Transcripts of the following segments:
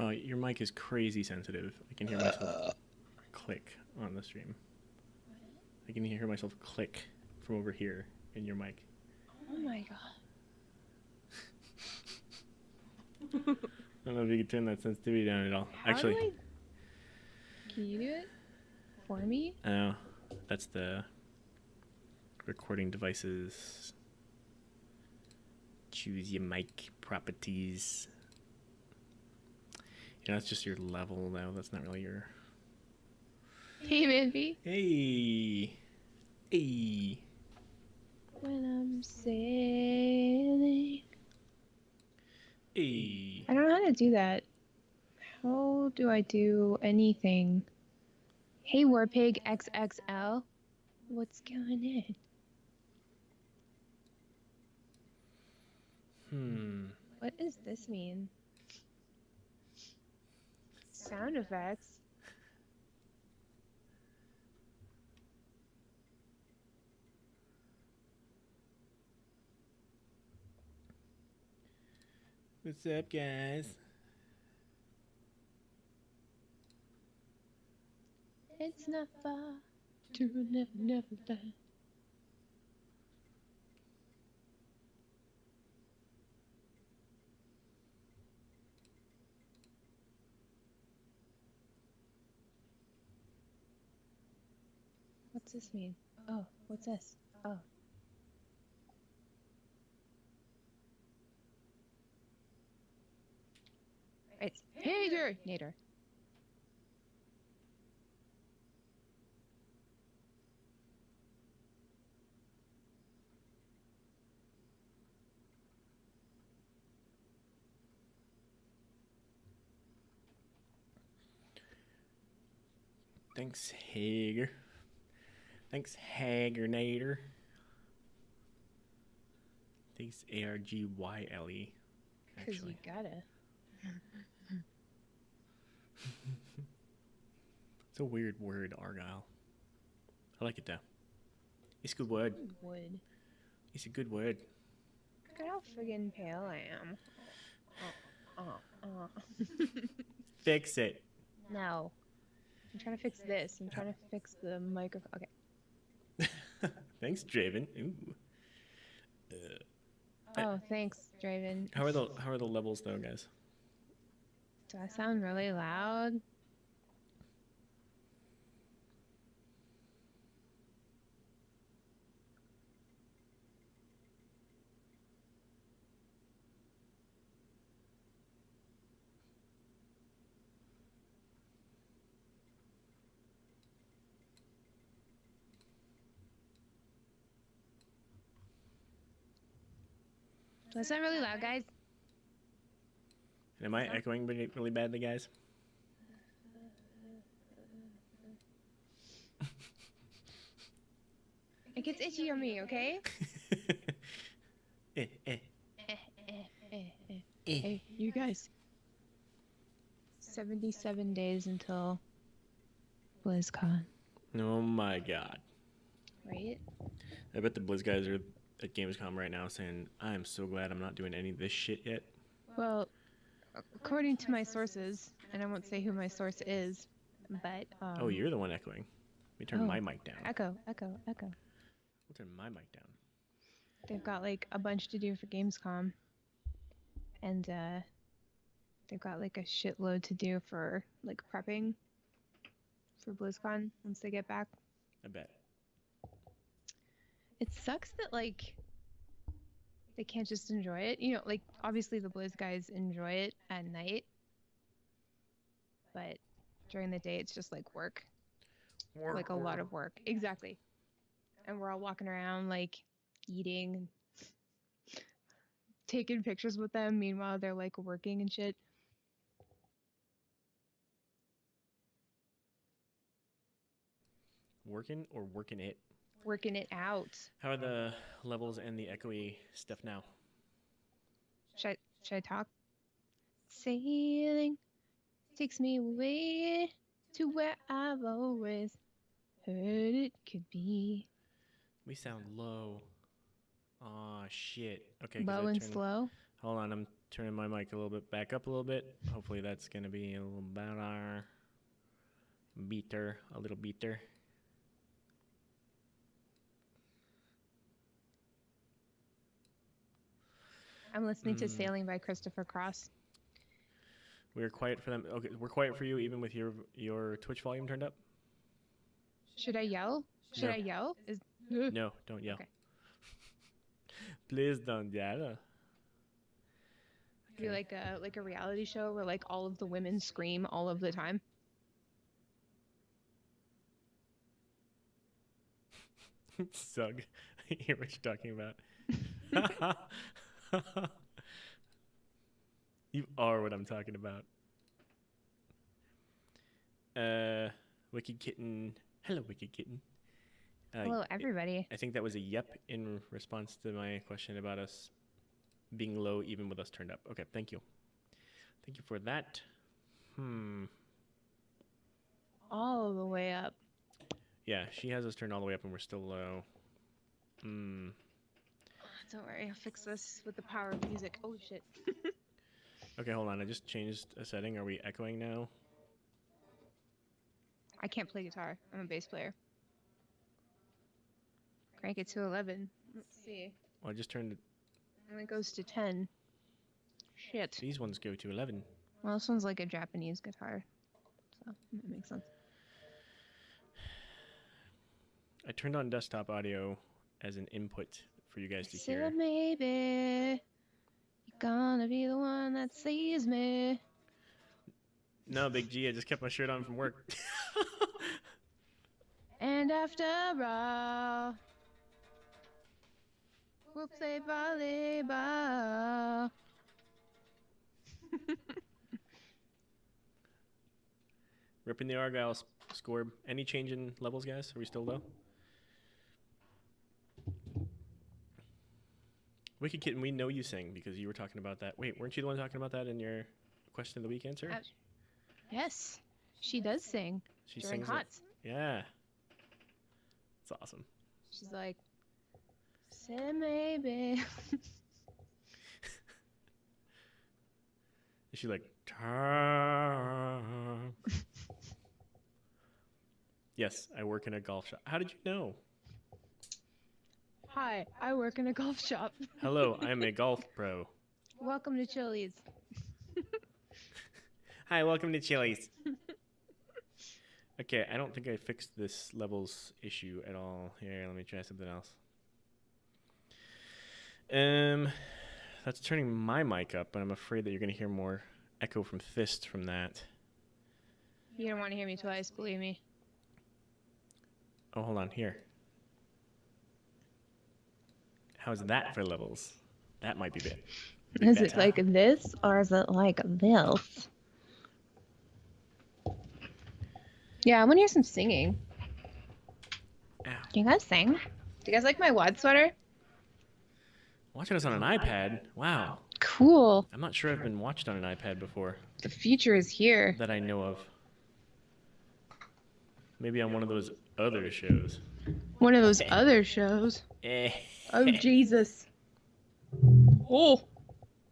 Oh, your mic is crazy sensitive. I can hear myself click on the stream. I can hear myself click from over here in your mic. Oh my god. I don't know if you can turn that sensitivity down at all. Actually, can you do it for me? I know. That's the recording devices. Choose your mic properties. Yeah, that's just your level though. That's not really your. Hey, Manby. Hey. Hey. When I'm sailing. Hey. I don't know how to do that. How do I do anything? Hey, Warpig XXL. What's going Hmm. What does this mean? Sound effects. What's up, guys? It's not far to never die. What's this mean? Oh, what's this? Oh. It's Hater Nader. Thanks, Hager. Thanks, Hagernator. Thanks, ARGYLE. Because you gotta. It's a weird word, Argyle. I like it though. It's a good word. Wood. It's a good word. Look at how friggin' pale I am. Fix it. No. I'm trying to fix this. I'm trying to fix the microphone. Okay. Thanks, Draven. Ooh. Oh, thanks, Draven. How are the levels though, guys? Do I sound really loud? Do I sound really loud, guys? And am I echoing really badly, guys? It gets itchy on me, okay? Hey, you guys. 77 days until BlizzCon. Oh my god. Right? I bet the Blizz guys are at Gamescom right now saying, I am so glad I'm not doing any of this shit yet. Well, according to my sources, and I won't say who my source is, but oh, you're the one echoing. Let me turn my mic down. Echo. We'll turn my mic down. They've got like a bunch to do for Gamescom. And they've got like a shitload to do for like prepping for BlizzCon once they get back. I bet. It sucks that like they can't just enjoy it. You know, like obviously the Blizz guys enjoy it at night, but during the day it's just like work. Like a lot of work. Exactly. And we're all walking around like eating, taking pictures with them. Meanwhile, they're like working and shit. Working or working it? Working it out. How are the levels and the echoey stuff now? Should I talk? Sailing takes me away to where I've always heard it could be. We sound low. Aw, shit. Okay, low and slow. Hold on, I'm turning my mic a little bit back up a little bit. Hopefully that's going to be a little better. A little beater. I'm listening to Sailing by Christopher Cross. We're quiet for them. Okay, we're quiet for you even with your Twitch volume turned up? Should I yell? Should I yell? No, don't yell. Okay. Please don't yell. Do like a reality show where like all of the women scream all of the time. Sug. I hear what you're talking about. You are what I'm talking about. Wicked Kitten. Hello, Wicked Kitten. Hello, everybody. I think that was a yep in response to my question about us being low even with us turned up. Okay, thank you. Thank you for that. All the way up. Yeah, she has us turned all the way up and we're still low. Don't worry, I'll fix this with the power of music. Oh, shit. Okay, hold on. I just changed a setting. Are we echoing now? I can't play guitar. I'm a bass player. Crank it to 11. Let's see. Well, I just turned it. And it goes to 10. Shit. These ones go to 11. Well, this one's like a Japanese guitar. So, that makes sense. I turned on desktop audio as an input for you guys to hear. Said maybe you're gonna be the one that sees me. No, Big G, I just kept my shirt on from work. And after all, we'll play volleyball. Ripping the Argyle score. Any change in levels, guys? Are we still low? Wicked Kitten, we know you sing because you were talking about that. Wait, weren't you the one talking about that in your question of the week answer? Yes, she does sing. She during sings HOTS. Yeah. It's awesome. She's like, say maybe. Is she like, Tom? Yes, I work in a golf shop. How did you know? Hi, I work in a golf shop. Hello, I'm a golf pro. Welcome to Chili's. Hi, welcome to Chili's. Okay, I don't think I fixed this levels issue at all. Here, let me try something else. That's turning my mic up, but I'm afraid that you're going to hear more echo from Fist from that. You don't want to hear me twice, believe me. Oh, hold on, here. How's that for levels? That might be better. Is it like this, or is it like this? Yeah, I want to hear some singing. Ow. Do you guys sing? Do you guys like my wad sweater? Watching us on an iPad? Wow. Cool. I'm not sure I've been watched on an iPad before. The future is here. That I know of. Maybe on one of those other shows. One of those other shows. Oh, Jesus. Oh.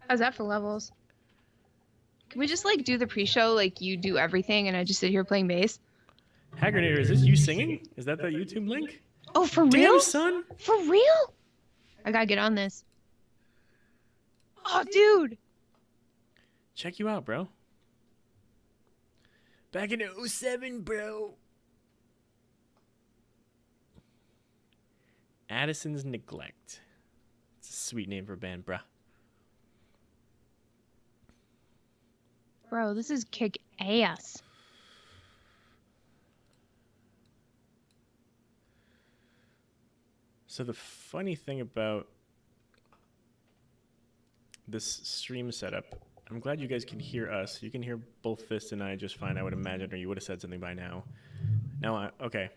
How's that for levels? Can we just, like, do the pre-show like you do everything and I just sit here playing bass? Haggard, is this you singing? Is that the YouTube link? Oh, for Damn, real? son. For real? I gotta get on this. Oh, dude. Check you out, bro. Back in 07, bro. Addison's Neglect. It's a sweet name for a band, bruh. Bro, this is kick ass. So the funny thing about this stream setup, I'm glad you guys can hear us. You can hear both Fist and I just fine, I would imagine, or you would have said something by now. Okay.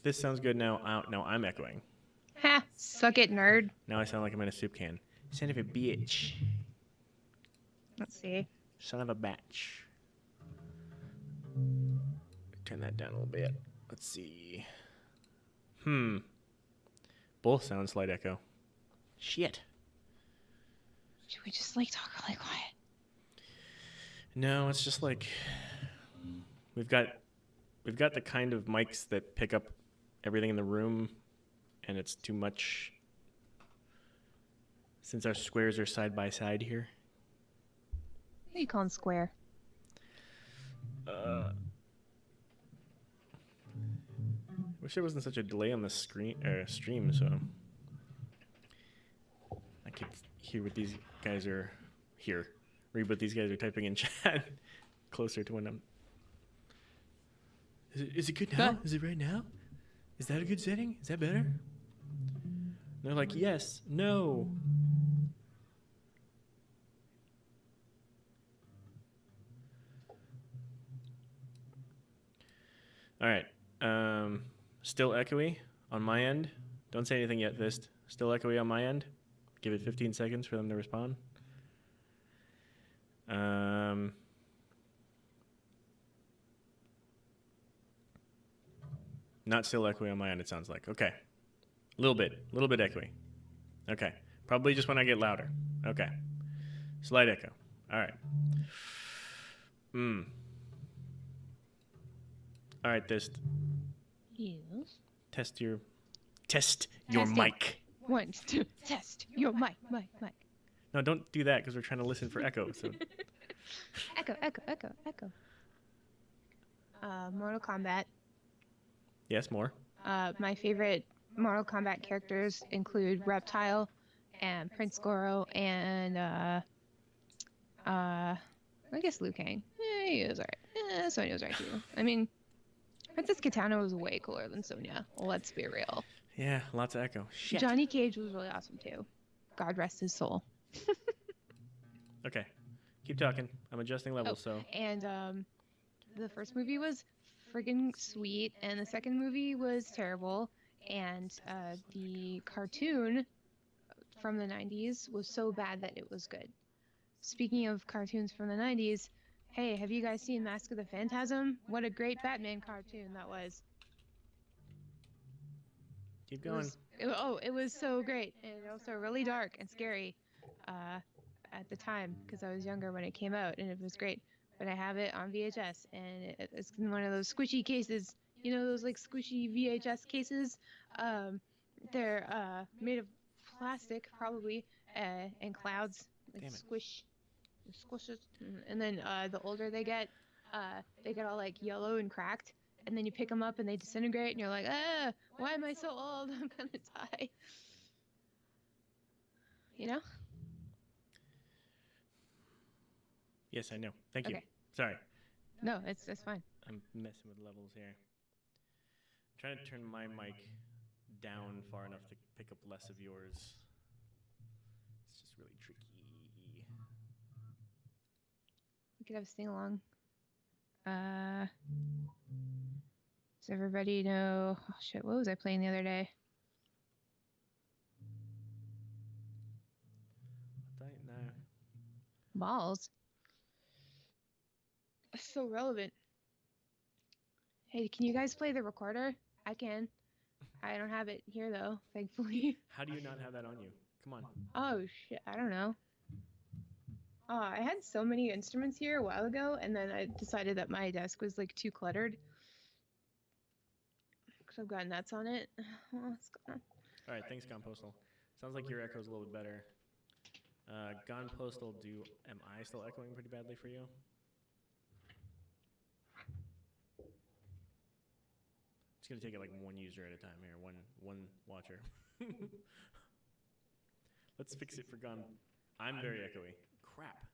This sounds good now. No, I'm echoing. Ha! Suck it, nerd. Now I sound like I'm in a soup can. Son of a bitch. Let's see. Son of a batch. Turn that down a little bit. Let's see. Both sound slight echo. Shit. Should we just like talk really quiet? No, it's just like we've got the kind of mics that pick up everything in the room, and it's too much since our squares are side by side here. What do you call square? Wish there wasn't such a delay on the stream, so I could hear what these guys are read what these guys are typing in chat closer to when I'm. Is it good now? Good. Is it right now? Is that a good setting? Is that better? And they're like, yes, no. All right. Still echoey on my end. Don't say anything yet, Fist. Still echoey on my end. Give it 15 seconds for them to respond. Not still echoey on my end, it sounds like. Okay. A little bit echoey. Okay. Probably just when I get louder. Okay. Slight echo. All right. All right, Fist. Yes. Test your Testing. mic. 1, 2, test your mic. No, don't do that because we're trying to listen for echo. So. Echo. Mortal Kombat. Yes, more. My favorite Mortal Kombat characters include Reptile and Prince Goro and I guess Liu Kang. He was alright. Sonya was alright too. I mean, Princess Kitana was way cooler than Sonya. Let's be real. Yeah, lots of echo. Shit. Johnny Cage was really awesome too. God rest his soul. Okay, keep talking. I'm adjusting levels, so. And the first movie was friggin' sweet, and the second movie was terrible, and the cartoon from the 90s was so bad that it was good. Speaking of cartoons from the 90s, hey, have you guys seen Mask of the Phantasm? What a great Batman cartoon that was. Keep going. It was so great, and also really dark and scary at the time, because I was younger when it came out, and it was great. But I have it on VHS, and it's in one of those squishy cases. You know those like squishy VHS cases? They're made of plastic, probably, and clouds, like squishes. And then the older they get all like yellow and cracked. And then you pick them up and they disintegrate, and you're like, why am I so old? I'm gonna die. You know? Yes, I know. Thank you. Okay. Sorry. No, it's fine. I'm messing with levels here. I'm trying to turn my mic down far enough to pick up less of yours. It's just really tricky. We could have a sing along. Does everybody know? Oh shit! What was I playing the other day? No. Balls. So relevant. Hey, can you guys play the recorder? I can. I don't have it here though, thankfully. How do you not have that on you? Come on. Oh shit! I don't know. Oh, I had so many instruments here a while ago, and then I decided that my desk was like too cluttered. Because I've got nuts on it. What's going on? All right, thanks, Gone Postal. Sounds like your echo's a little bit better. Gone Postal, am I still echoing pretty badly for you? It's gonna take it like one user at a time here, one watcher. Let's fix it for Gone. I'm very echoey. Crap.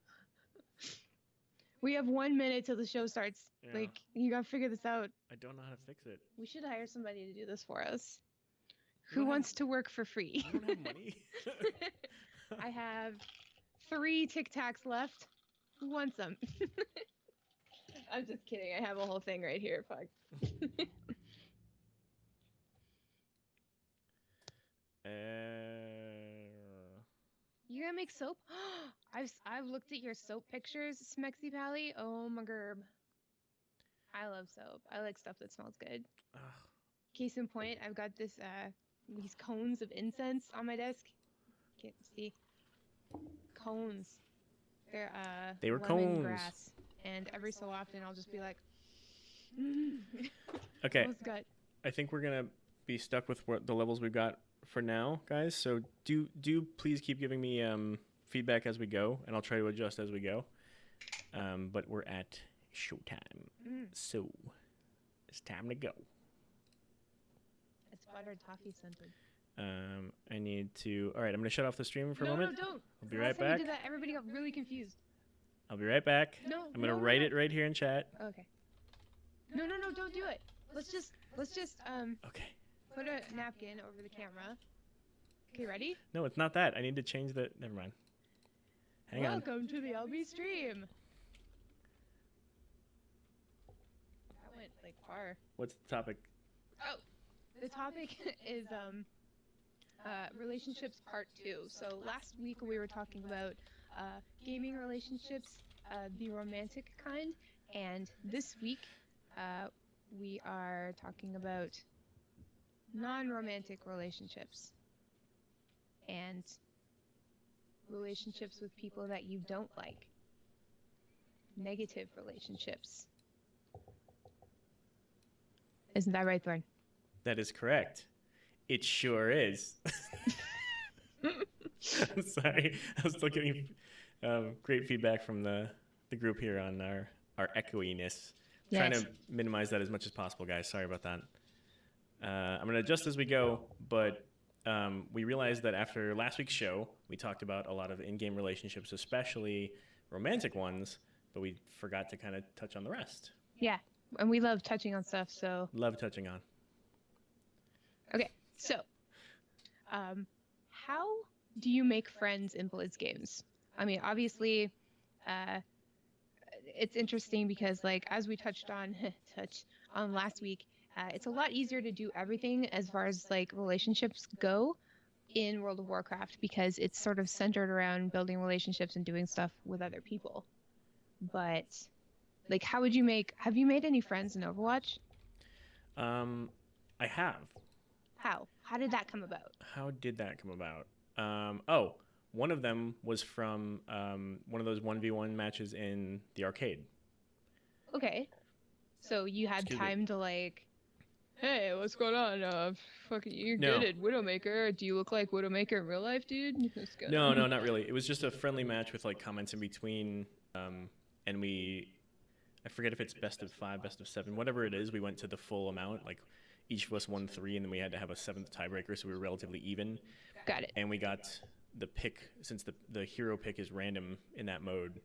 We have 1 minute till the show starts. Yeah. Like, you gotta figure this out. I don't know how to fix it. We should hire somebody to do this for us. Who wants to work for free? I don't have money. I have 3 Tic Tacs left. Who wants them? I'm just kidding. I have a whole thing right here. Fuck. You gonna make soap? I've looked at your soap pictures, Smexy Pally. Oh my gerb. I love soap. I like stuff that smells good. Case in point, I've got these cones of incense on my desk. Can't see. cones. They're They were cones. lemongrass, and every so often I'll just be like, Okay, almost got. I think we're gonna be stuck with what the levels we've got for now, guys. So do please keep giving me feedback as we go, and I'll try to adjust as we go. But we're at showtime, so it's time to go. It's buttered toffee scented. I need to. All right, I'm gonna shut off the stream for a moment. No, don't. I'll be Last right time you back. did that, everybody got really confused. I'll be right back. No, I'm gonna no, write no. it right here in chat. Okay. No, don't do it. Let's just Okay. put a napkin over the camera. Okay, ready? No, it's not that. I need to change the. Never mind. Hang on. Welcome to the LB stream. That went like far. What's the topic? Oh, the topic is relationships part 2. So last week we were talking about gaming relationships, the romantic kind, and this week we are talking about non-romantic relationships and relationships with people that you don't like. Negative relationships. Isn't that right, Thorn? That is correct. It sure is. I'm sorry. I was still getting great feedback from the group here on our echoiness. Yes. Trying to minimize that as much as possible, guys. Sorry about that. I'm going to adjust as we go, but we realized that after last week's show, we talked about a lot of in-game relationships, especially romantic ones, but we forgot to kind of touch on the rest. Yeah, and we love touching on stuff, so... Love touching on. Okay, so, how do you make friends in Blizz games? I mean, obviously, it's interesting because, like, as we touched on last week, it's a lot easier to do everything as far as, like, relationships go in World of Warcraft because it's sort of centered around building relationships and doing stuff with other people. But, like, have you made any friends in Overwatch? I have. How? How did that come about? How did that come about? One of them was from one of those 1v1 matches in the arcade. Okay. So you had Excuse time to, like, hey, what's going on? Fucking, you're No. good at Widowmaker. Do you look like Widowmaker in real life, dude? Let's go. No, not really. It was just a friendly match with, like, comments in between. And I forget if it's best of 5, best of 7, whatever it is. We went to the full amount. Like, each of us won 3, and then we had to have a 7th tiebreaker, so we were relatively even. Got it. And we got the pick, since the hero pick is random in that mode.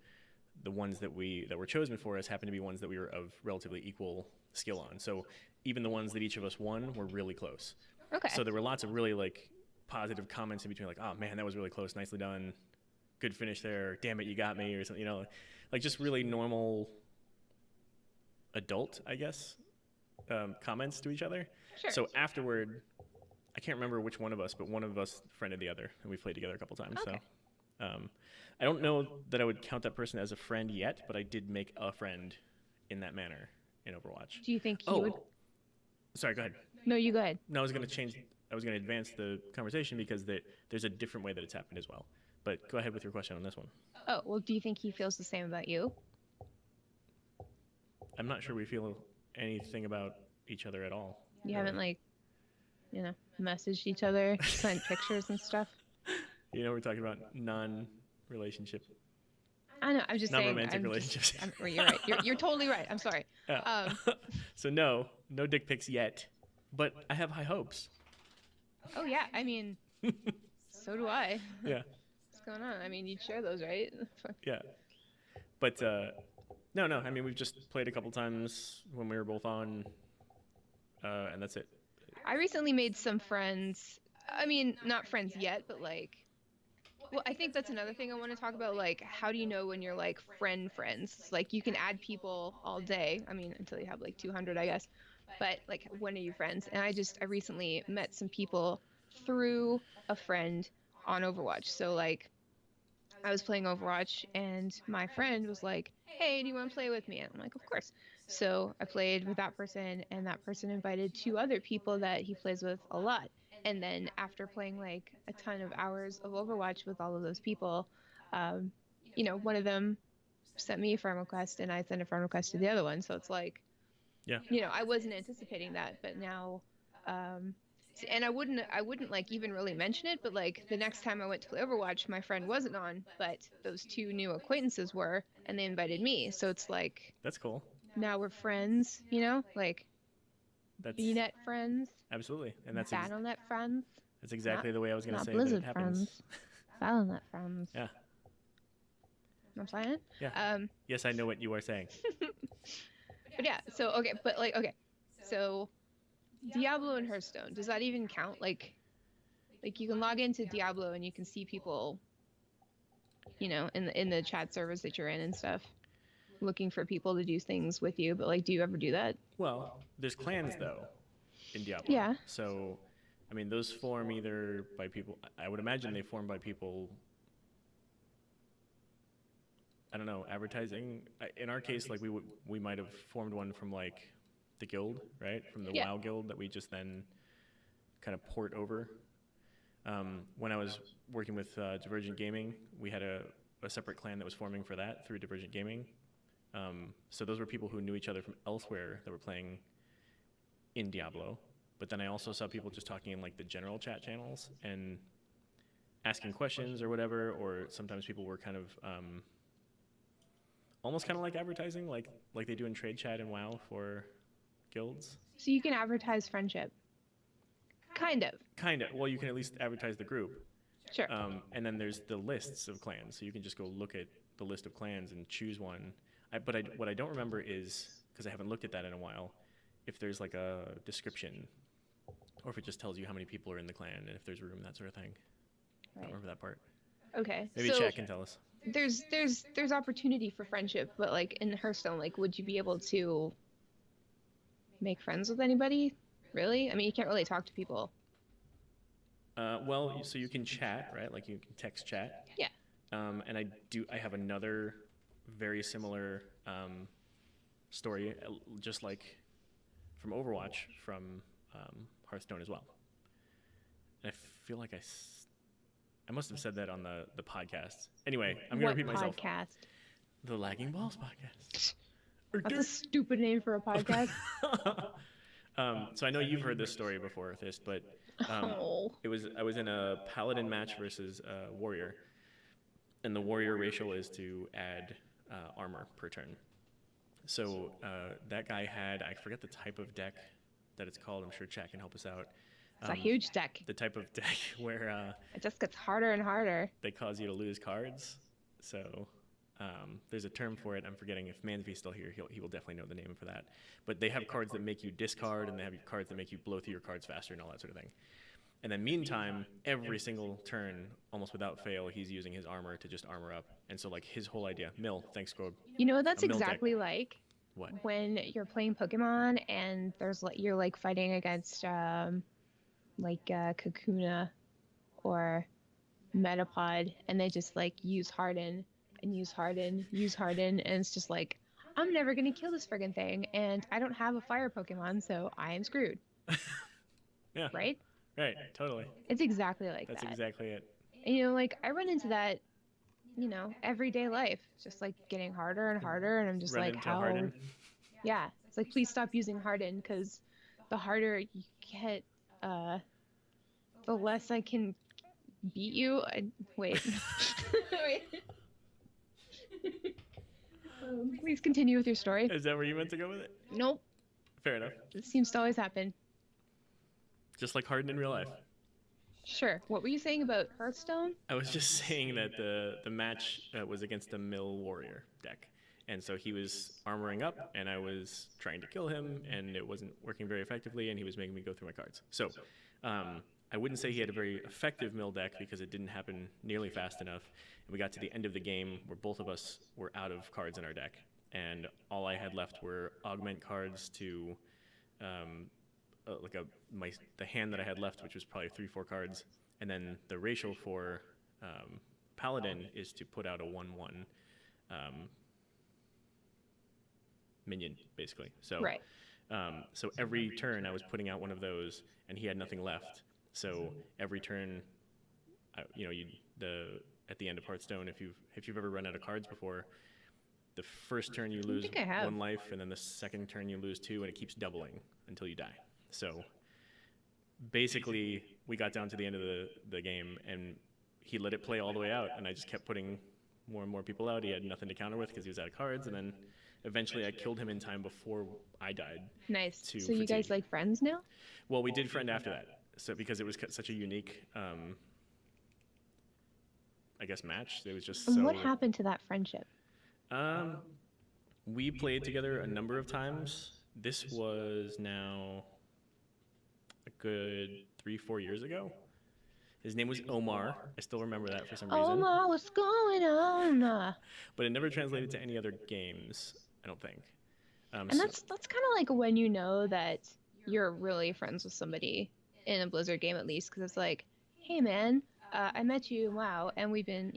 The ones that were chosen for us happened to be ones that we were of relatively equal skill on. So even the ones that each of us won were really close. Okay. So there were lots of really, like, positive comments in between, like, oh man, that was really close, nicely done, good finish there, damn it, you got me, or something, you know, like just really normal adult, I guess, comments to each other. Sure. So afterward, I can't remember which one of us, but one of us friended the other, and we played together a couple times. Okay. So I don't know that I would count that person as a friend yet, but I did make a friend in that manner in Overwatch. Do you think he would? Sorry, go ahead. No, you go ahead. No, I was going to advance the conversation because there's a different way that it's happened as well. But go ahead with your question on this one. Oh, well, do you think he feels the same about you? I'm not sure we feel anything about each other at all. You haven't, like, messaged each other, sent pictures and stuff? You know, we're talking about non-relationship, I know, I'm just saying. non-romantic relationships. You're right. You're totally right. I'm sorry. Yeah. So no dick pics yet, but I have high hopes. Oh, yeah. I mean, so do I. Yeah. What's going on? I mean, you'd share those, right? Yeah. But no. I mean, we've just played a couple times when we were both on, and that's it. I recently made some friends. I mean, not friends yet, but, like, well, I think that's another thing I want to talk about. Like, how do you know when you're, like, friends? Like, you can add people all day. I mean, until you have, like, 200, I guess. But, like, when are you friends? And I recently met some people through a friend on Overwatch. So, like, I was playing Overwatch, and my friend was like, hey, do you want to play with me? And I'm like, of course. So I played with that person, and that person invited 2 other people that he plays with a lot. And then after playing, like, a ton of hours of Overwatch with all of those people, One of them sent me a friend request and I sent a friend request to the other one. So it's like, Yeah. I wasn't anticipating that, but now, and I wouldn't like even really mention it, but like the next time I went to play Overwatch, my friend wasn't on, but those two new acquaintances were, and they invited me. So it's like That's cool. now we're friends, like That's BNet friends, absolutely, and BattleNet friends, that's exactly not the way I was going to not say that it Blizzard happens. friends, BattleNet friends. Yeah. I'm saying. Yeah. Um, Yes, I know what you are saying. but yeah. So okay, but like okay, so Diablo and Hearthstone, does that even count? Like you can log into Diablo and you can see people, in the chat servers that you're in and stuff, looking for people to do things with you. But like, do you ever do that? Well, there's clans though in Diablo. Yeah. So, I mean, those form either by people. I would imagine they form by people. I don't know, advertising. In our case, like we might have formed one from like the guild, right? From the Yeah. WoW guild that we just then kind of port over. When I was working with Divergent Gaming, we had a separate clan that was forming for that through Divergent Gaming. So those were people who knew each other from elsewhere that were playing in Diablo. But then I also saw people just talking in like the general chat channels and asking questions or whatever. Or sometimes people were kind of almost kind of like advertising, like they do in trade chat and WoW for guilds. So you can advertise friendship. Kind of. Kind of. Well, you can at least advertise the group. Sure. And then there's the lists of clans, so you can just go look at the list of clans and choose one. What I don't remember is, because I haven't looked at that in a while, if there's like a description, or if it just tells you how many people are in the clan and if there's room, that sort of thing. I don't remember that part. Okay. Maybe so chat can tell us. there's opportunity for friendship, but like in Hearthstone, like would you be able to make friends with anybody? Really? I mean, you can't really talk to people. Well, so you can chat, right? Like you can text chat. Yeah. And I have another very similar story, just like from Overwatch, from Hearthstone as well. And I feel like I must have said that on the podcast. Anyway, I'm going to repeat myself. Podcast? The Lagging Balls podcast. That's a stupid name for a podcast. So I know you've heard this story before, but Oh. I was in a paladin match versus a warrior, and the warrior ratio is to add armor per turn. So that guy had, I forget the type of deck that it's called. I'm sure chat can help us out. It's a huge deck. The type of deck where It just gets harder and harder. they cause you to lose cards. So there's a term for it. I'm forgetting. If Mansby's still here, he will definitely know the name for that. But they have cards that make you discard, and they have cards that make you blow through your cards faster and all that sort of thing. And then meantime, every single turn, almost without fail, he's using his armor to just armor up. And so like his whole idea, thanks, Squab. You know what that's A mill deck. exactly like? What? When you're playing Pokemon and you're like fighting against Kakuna or Metapod, and they just like use Harden and use Harden, and it's just like, I'm never gonna kill this friggin' thing, and I don't have a fire Pokemon, so I am screwed. Yeah. Right? Right. Totally. It's exactly like That's that. exactly it. And, like I run into that, everyday life, just like getting harder and harder, and I'm just Run like, into how? Harden. Yeah, it's like, please stop using Harden, because the harder you get, the less I can beat you. Wait. Wait. Please continue with your story. Is that where you meant to go with it? Nope. Fair enough. This seems to always happen. Just like Harden in real life. Sure. What were you saying about Hearthstone? I was just saying that the match was against a Mill Warrior deck. And so he was armoring up, and I was trying to kill him, and it wasn't working very effectively, and he was making me go through my cards. So I wouldn't say he had a very effective Mill deck because it didn't happen nearly fast enough. And we got to the end of the game where both of us were out of cards in our deck. And all I had left were augment cards to the hand that I had left, which was probably 3-4 cards. And then the ratio for Paladin is to put out a 1/1 minion, basically. So, Right. So every turn I was putting out one of those, and he had nothing left. So every turn, at the end of Hearthstone. If you've ever run out of cards before, the first turn you I lose think I have. 1 life, and then the second turn you lose 2, and it keeps doubling until you die. So basically, we got down to the end of the game, and he let it play all the way out, and I just kept putting more and more people out. He had nothing to counter with because he was out of cards, and then eventually I killed him in time before I died. Nice. To So you guys fatigue. like friends now? Well, we did friend after that, so because it was such a unique, I guess, match. It was just And so. what happened to that friendship? Um, we played together a number of times. This was now a good 3-4 years ago. His name was Omar. I still remember that for some reason. Omar, what's going on? But it never translated to any other games, I don't think. And that's kind of like when you know that you're really friends with somebody in a Blizzard game, at least, because it's like, hey man, I met you in WoW, and we've been,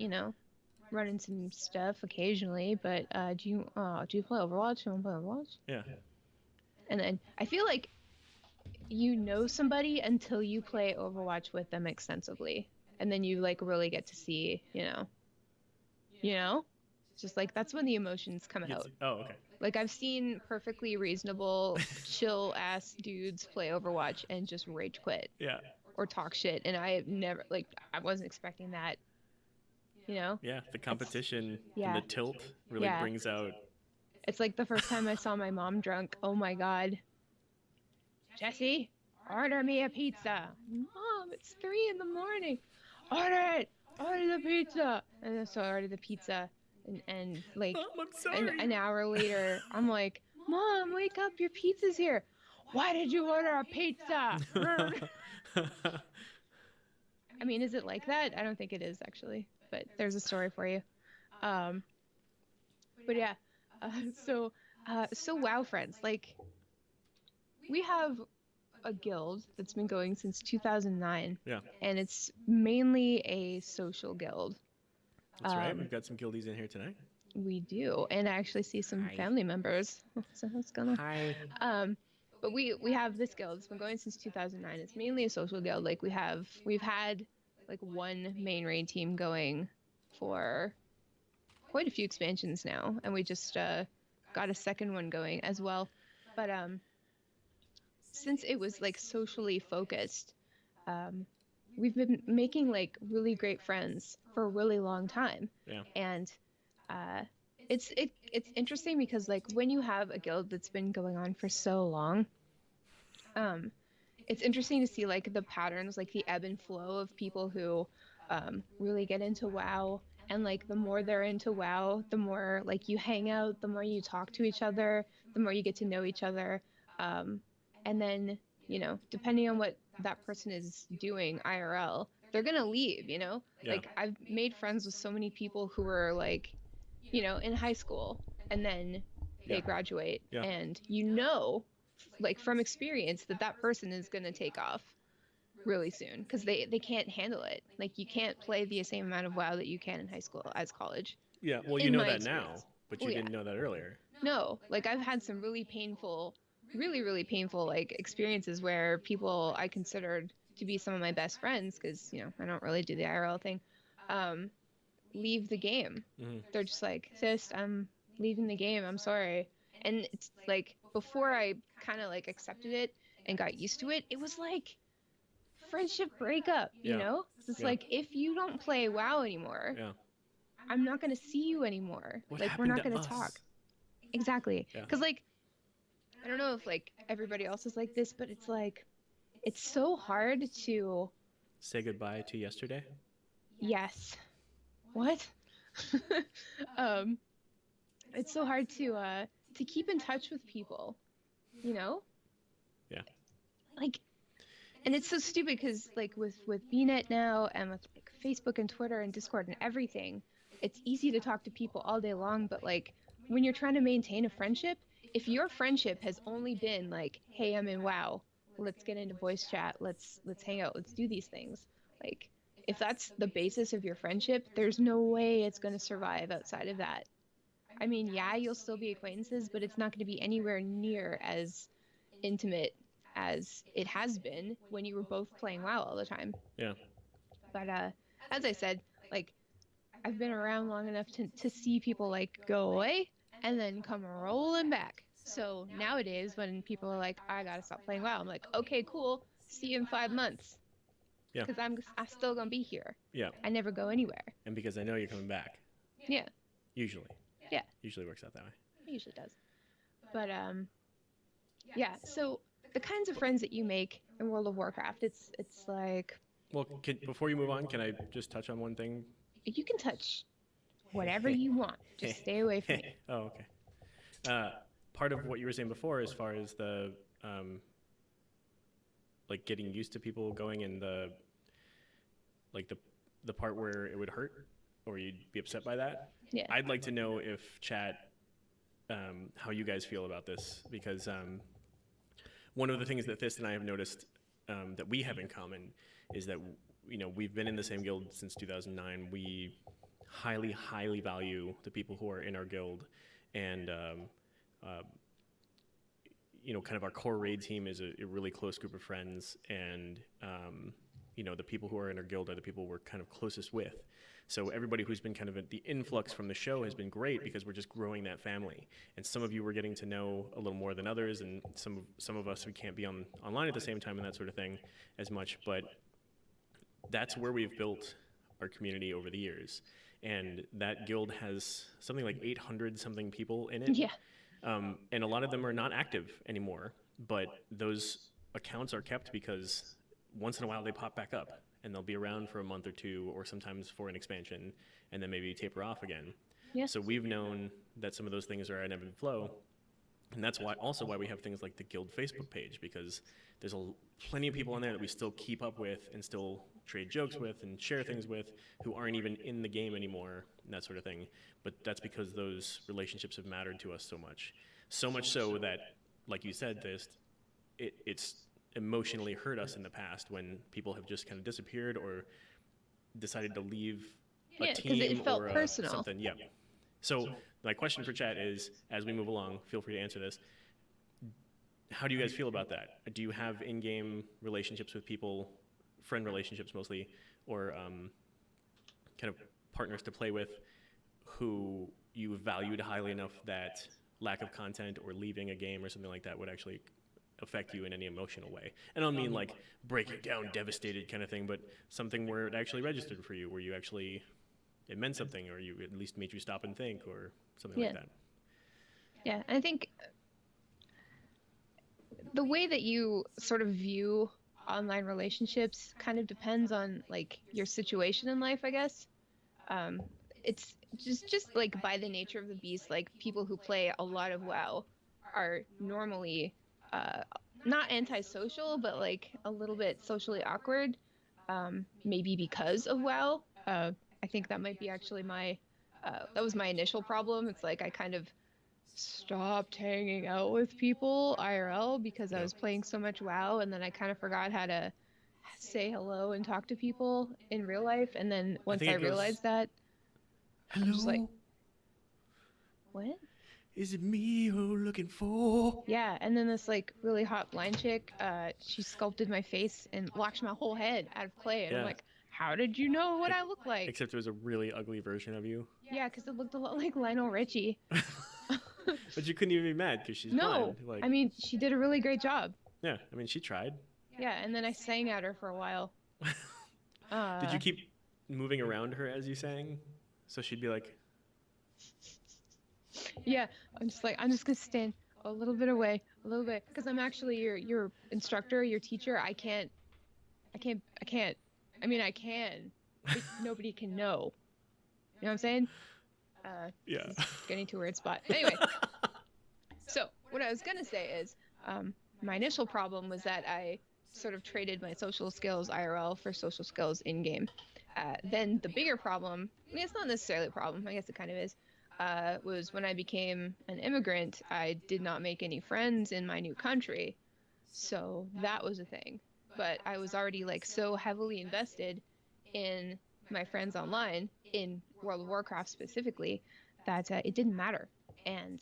running some stuff occasionally. But do you play Overwatch? You want to play Overwatch? Yeah. And then I feel like you know somebody until you play Overwatch with them extensively, and then you like really get to see, just like that's when the emotions come out. Oh, okay. Like I've seen perfectly reasonable, chill ass dudes play Overwatch and just rage quit Yeah. or talk shit, and I never I wasn't expecting that. Yeah, the competition yeah. and the tilt really Yeah. brings out. It's like the first time I saw my mom drunk. Oh my god. Jesse, order me a pizza. Mom, it's 3 a.m. Order it. Order the pizza. And then so I ordered the pizza, and like Mom, I'm sorry. an hour later, I'm like, Mom, wake up, your pizza's here. Why did you order a pizza? I mean, is it like that? I don't think it is, actually, but there's a story for you. But yeah, so WoW friends, like, we have a guild that's been going since 2009. Yeah. And it's mainly a social guild. That's right. We've got some guildies in here tonight. We do, and I actually see some Hi. family members. So what's going on? Hi. But we have this guild. It's been going since 2009. It's mainly a social guild. Like we've had like one main raid team going for quite a few expansions now, and we just got a second one going as well. But since it was like socially focused, we've been making like really great friends for a really long time. Yeah. And it's interesting because like when you have a guild that's been going on for so long, it's interesting to see like the patterns, like the ebb and flow of people who really get into WoW. And like the more they're into WoW, the more like you hang out, the more you talk to each other, the more you get to know each other. And then, depending on what that person is doing IRL, they're going to leave, Yeah. Like I've made friends with so many people who were like, in high school, and then they Yeah. graduate, Yeah. and like from experience that person is going to take off really soon because they can't handle it. Like you can't play the same amount of WoW that you can in high school as college. Yeah. Well, you In know my that experience. now, but you Well, yeah. didn't know that earlier. No, like I've had some really painful, really painful like experiences where people I considered to be some of my best friends, because I don't really do the IRL thing, leave the game. Mm-hmm. They're just like, sis, I'm leaving the game, I'm sorry. And it's like before I kind of like accepted it and got used to it, it was like friendship breakup, Yeah. It's Yeah. like, if you don't play WoW anymore, Yeah. I'm not going to see you anymore. What Like we're happened not to going to us? talk. Exactly. Yeah. Because like I don't know if like everybody else is like this, but it's like it's so hard to Say goodbye to yesterday. yes. What? It's so hard to keep in touch with people, Yeah. Like, and it's so stupid because like with BNet now and with like Facebook and Twitter and Discord and everything, it's easy to talk to people all day long, but like when you're trying to maintain a friendship, if your friendship has only been like, hey, I'm in WoW, let's get into voice chat, let's hang out, let's do these things, like if that's the basis of your friendship, there's no way it's going to survive outside of that. I mean, yeah, you'll still be acquaintances, but it's not going to be anywhere near as intimate as it has been when you were both playing WoW all the time. Yeah. But as I said, like I've been around long enough to see people like go away and then come rolling back. So nowadays, when people are like, I gotta stop playing WoW, I'm like, okay, cool. See you in 5 months. Yeah. Because I'm still gonna be here. Yeah. I never go anywhere. And because I know you're coming back. Yeah. Usually. Yeah. Usually works out that way. It usually does. But yeah. So the kinds of friends that you make in World of Warcraft, it's like Well, before you move on, can I just touch on one thing? you can touch whatever you want. Just stay away from me. Oh, okay. Part of what you were saying before, as far as the like getting used to people going and the like the part where it would hurt or you'd be upset by that. Yeah. I'd like to know if chat how you guys feel about this, because one of the things that Thist and I have noticed that we have in common is that we've been in the same guild since 2009. We highly value the people who are in our guild, and kind of our core raid team is a really close group of friends, and the people who are in our guild are the people we're kind of closest with. So everybody who's been kind of the influx from the show has been great, because we're just growing that family. And some of you we're getting to know a little more than others, and some of us we can't be online at the same time and that sort of thing as much. But that's where we've built our community over the years. And that guild has something like 800 something people in it. Yeah. And a lot of them are not active anymore, but those accounts are kept because once in a while they pop back up, and they'll be around for a month or two, or sometimes for an expansion, and then maybe taper off again. Yeah. So we've known that some of those things are an ebb and flow, and that's why we have things like the guild Facebook page, because there's plenty of people on there that we still keep up with and still trade jokes with and share things with, who aren't even in the game anymore, and that sort of thing. But that's because those relationships have mattered to us so much so that, like you said, it's emotionally hurt us in the past when people have just kind of disappeared or decided to leave a team it felt or personal. something. Yeah. So my question for chat is, as we move along, feel free to answer this. How do you guys feel about that? Do you have in-game relationships with people, friend relationships mostly, or kind of partners to play with, who you valued highly enough that lack of content or leaving a game or something like that would actually affect you in any emotional way? And I don't mean like breaking down, devastated kind of thing, but something where it actually registered for you, where you actually, it meant something, or you at least made you stop and think, or something like that. Yeah, I think the way that you sort of view online relationships kind of depends on like your situation in life, I guess. It's just like by the nature of the beast, like people who play a lot of WoW are normally not antisocial, but like a little bit socially awkward, maybe because of WoW. I think that might be actually that was my initial problem. It's like I kind of stopped hanging out with people IRL because I was playing so much WoW, and then I kind of forgot how to say hello and talk to people in real life. And then once I realized that, hello, I'm just like, what? Is it me you're looking for? Yeah, and then this like really hot blind chick, she sculpted my face and washed my whole head out of clay, and I'm like, how did you know what I look like? Except it was a really ugly version of you. Yeah, because it looked a lot like Lionel Richie. But you couldn't even be mad because she's blind. Like, I mean, she did a really great job. Yeah, I mean, she tried. Yeah, and then I sang at her for a while. Did you keep moving around her as you sang? So she'd be like... Yeah, I'm just gonna stand a little bit away, because I'm actually your instructor, your teacher. I mean, I can, but nobody can know. You know what I'm saying? Yeah. This is getting to a weird spot. Anyway, so what I was gonna say is, my initial problem was that I sort of traded my social skills IRL for social skills in game. Then the bigger problem, I mean, it's not necessarily a problem, I guess it kind of is, was when I became an immigrant, I did not make any friends in my new country. So that was a thing. But I was already like so heavily invested in my friends online, in World of Warcraft specifically, that it didn't matter. And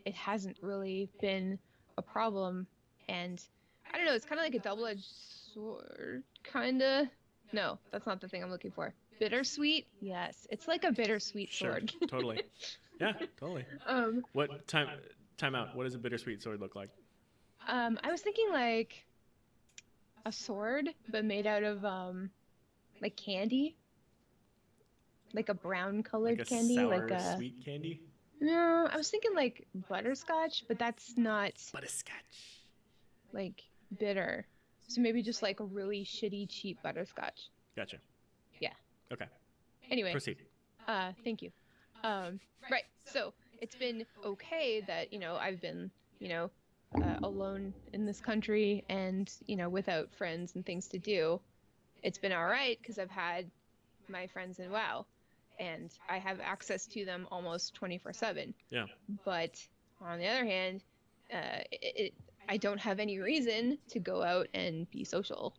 it hasn't really been a problem. And I don't know, it's kind of like a double-edged sword, kind of. No, that's not the thing I'm looking for. Bittersweet? Yes. It's like a bittersweet Sure, sword. totally. Yeah, totally. um, What time out? What does a bittersweet sword look like? I was thinking like a sword, but made out of like candy, like a brown Like a colored candy, like sour a sweet candy? no, I was thinking like butterscotch, but that's not Butterscotch. like bitter. So maybe just like a really shitty cheap butterscotch. Gotcha. Yeah. Okay. Anyway, Proceed. thank you. Right. So it's been okay that, I've been, alone in this country and, without friends and things to do. It's been all right because I've had my friends in WoW and I have access to them almost 24/7. Yeah. But on the other hand, I don't have any reason to go out and be social,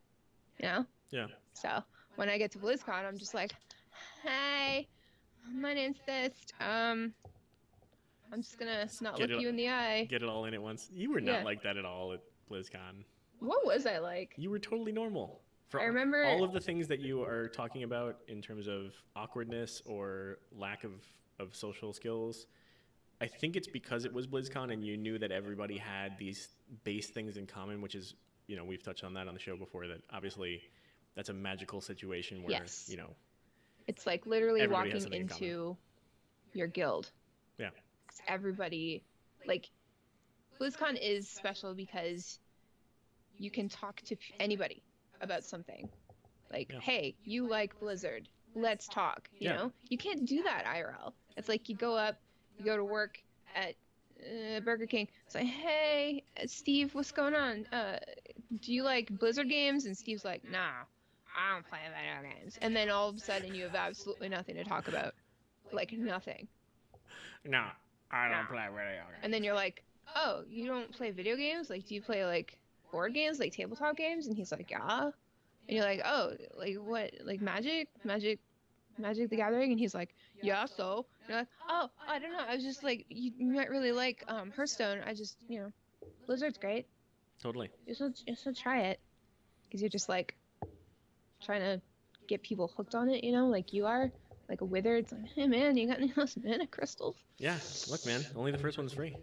you know? Yeah. So when I get to BlizzCon, I'm just like, hi, my name's Fist. I'm just gonna not look you in the eye. Get it all in at once. You were not Yeah. like that at all at BlizzCon. What was I like? You were totally normal. For I remember all of the things that you are talking about in terms of awkwardness or lack of social skills. I think it's because it was BlizzCon and you knew that everybody had these base things in common, which is, we've touched on that on the show before, that obviously that's a magical situation where, Yes. It's like literally everybody has walking something in into your guild. Yeah. 'Cause everybody, like, BlizzCon is special because you can talk to anybody about something. Like, Yeah. hey, you like Blizzard. Let's talk. You Yeah. know? You can't do that IRL. It's like you go to work at Burger King. It's like, hey, Steve, what's going on? Do you like Blizzard games? And Steve's like, nah, I don't play video games. And then all of a sudden you have absolutely nothing to talk about. Like, nothing. No, I don't No. play video games. And then you're like, oh, you don't play video games? Like, do you play, like, board games, like tabletop games? And he's like, yeah. And you're like, oh, like what? Like Magic the Gathering? And he's like, yeah, so. And you're like, oh, I don't know. I was just like, you might really like Hearthstone. I just, Blizzard's great. Totally. You should try it. Because you're just like trying to get people hooked on it, like you are. Like a wither. It's like, hey man, you got any of those mana crystals? Yeah. Look, man, only the first one's free.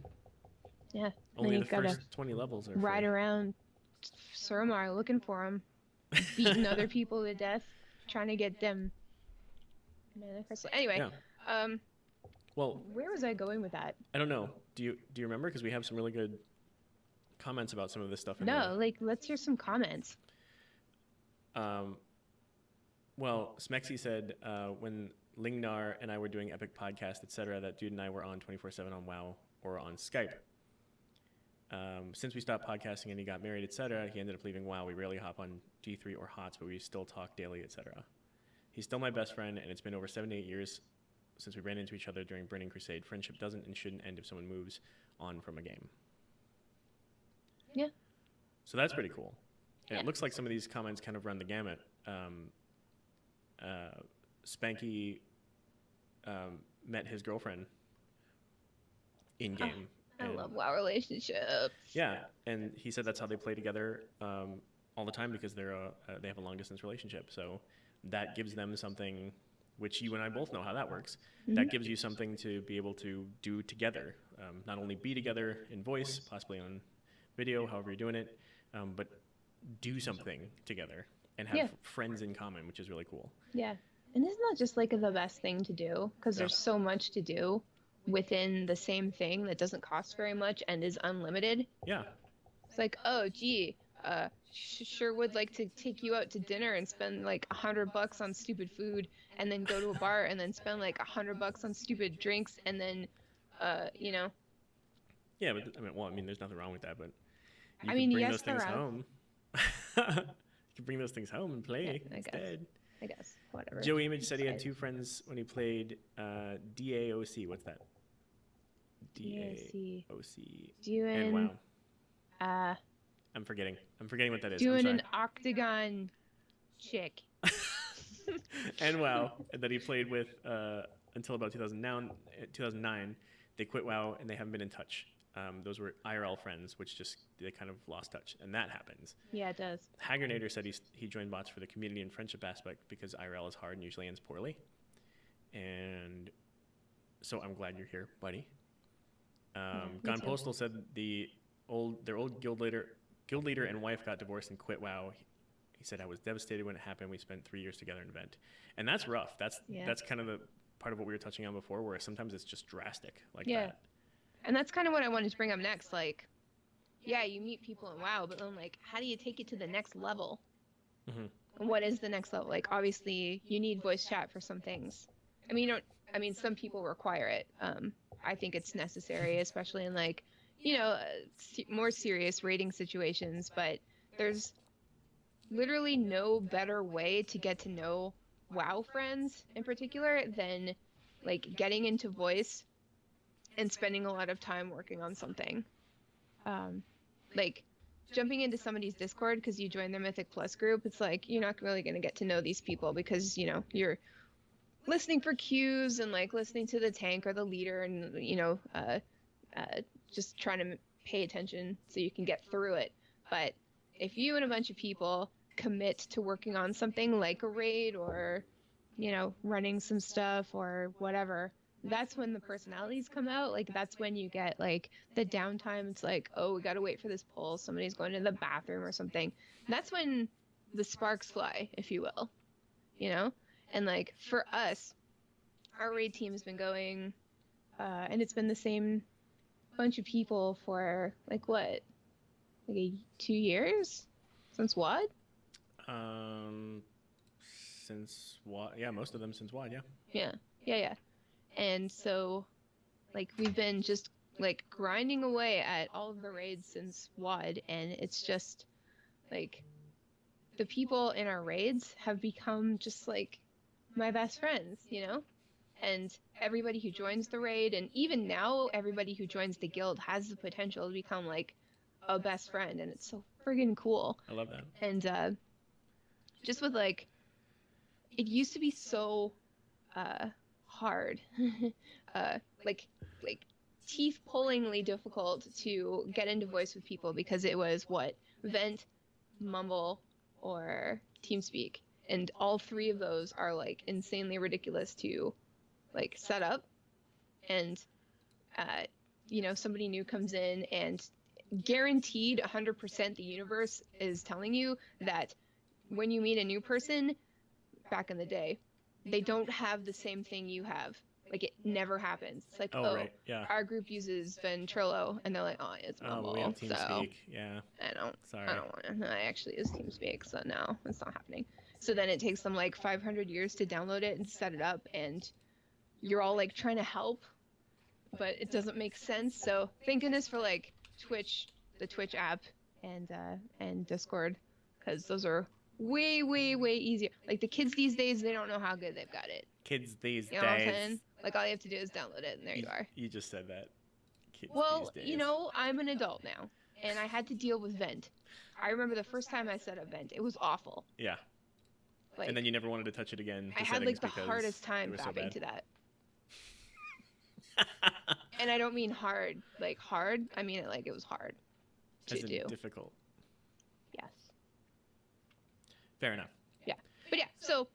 Yeah. Only you the gotta first 20 levels are ride free. around Suramar looking for them, beating other people to death, trying to get them mana crystal. Anyway, Yeah. Well, where was I going with that? I don't know. Do you remember? Because we have some really good comments about some of this stuff. No, like let's hear some comments. Well, Smexy said when Lingnar and I were doing Epic Podcast, etc., that dude and I were on 24/7 on WoW or on Skype. Since we stopped podcasting and he got married, etc., he ended up leaving WoW. We rarely hop on G3 or HOTS, but we still talk daily, etc. He's still my best friend, and it's been over 7 to 8 years since we ran into each other during Burning Crusade. Friendship doesn't and shouldn't end if someone moves on from a game. Yeah. So that's pretty cool. And Yeah. it looks like some of these comments kind of run the gamut. Spanky met his girlfriend in game. I love WoW relationships. Yeah, and he said that's how they play together all the time because they have a long distance relationship. So that gives them something, which you and I both know how that works. Mm-hmm. That gives you something to be able to do together. Not only be together in voice, possibly on video, however you're doing it, but do something together and have friends in common, which is really cool. Yeah. And isn't that just like the best thing to do? Because there's so much to do within the same thing that doesn't cost very much and is unlimited. Yeah. It's like, oh, gee, sure would like to take you out to dinner and spend like $100 on stupid food and then go to a bar and then spend like $100 on stupid drinks and then, Yeah, but there's nothing wrong with that, but you I can mean, bring yes, those things there are. home. You can bring those things home and play instead. I guess, whatever. Joe Image said he had 2 friends when he played DAOC. What's that? DAOC. DAOC. Doing, And WoW. I'm forgetting what that is. Doing I'm sorry. an octagon chick. And WoW that he played with until about 2009. They quit WoW and they haven't been in touch. Those were IRL friends, which just they kind of lost touch, and that happens. Yeah, it does. Hagernator said he joined bots for the community and friendship aspect because IRL is hard and usually ends poorly. And so I'm glad you're here, buddy. Gone Postal said their old guild leader and wife got divorced and quit WoW. He said, I was devastated when it happened. We spent 3 years together in event. And that's rough. That's kind of the part of what we were touching on before, where sometimes it's just drastic like that. And that's kind of what I wanted to bring up next. Like, yeah, you meet people in WoW, but then, like, how do you take it to the next level? Mm-hmm. And what is the next level? Like, obviously, you need voice chat for some things. I mean, some people require it. I think it's necessary, especially in, like, more serious raiding situations. But there's literally no better way to get to know WoW friends in particular than, like, getting into voice and spending a lot of time working on something. Like, jumping into somebody's Discord because you joined their Mythic Plus group, it's like, you're not really going to get to know these people because, you're listening for cues and, like, listening to the tank or the leader and, just trying to pay attention so you can get through it. But if you and a bunch of people commit to working on something like a raid or, running some stuff or whatever, that's when the personalities come out. Like, that's when you get, like, the downtime. It's like, oh, we gotta wait for this pull, somebody's going to the bathroom or something. That's when the sparks fly, if you will, and, like, for us, our raid team has been going and it's been the same bunch of people for, like, what, like 2 years since WOD? Since WOD, yeah, most of them since WOD, yeah. And so, like, we've been just, like, grinding away at all of the raids since WOD, and it's just, like, the people in our raids have become just, like, my best friends, And everybody who joins the raid, and even now, everybody who joins the guild has the potential to become, like, a best friend, and it's so friggin' cool. I love that. And, just with, like, it used to be so, hard, like teeth-pullingly difficult to get into voice with people because it was Vent, Mumble, or TeamSpeak, and all three of those are, like, insanely ridiculous to, like, set up. And somebody new comes in and guaranteed 100% the universe is telling you that when you meet a new person back in the day, they don't have the same thing you have. Like, it never happens. It's like, right. Yeah. Our group uses Ventrilo, and they're like, oh, it's Mumble. But we have TeamSpeak. So yeah. I don't want to. I actually use TeamSpeak, so no, it's not happening. So then it takes them, like, 500 years to download it and set it up, and you're all, like, trying to help, but it doesn't make sense. So thank goodness for, like, Twitch, the Twitch app, and Discord, because those are way, way, way easier. Like, the kids these days, they don't know how good they've got it. Kids these days. You know what I'm saying? Like, all you have to do is download it, and there you are. You just said that. Kids these days. I'm an adult now, and I had to deal with Vent. I remember the first time I set up Vent. It was awful. Yeah. Like, and then you never wanted to touch it again. I had, like, the hardest time bapping to that. And I don't mean hard, like, hard. I mean it like it was hard to do. Difficult. Yes. Fair enough. Yeah. But yeah, so,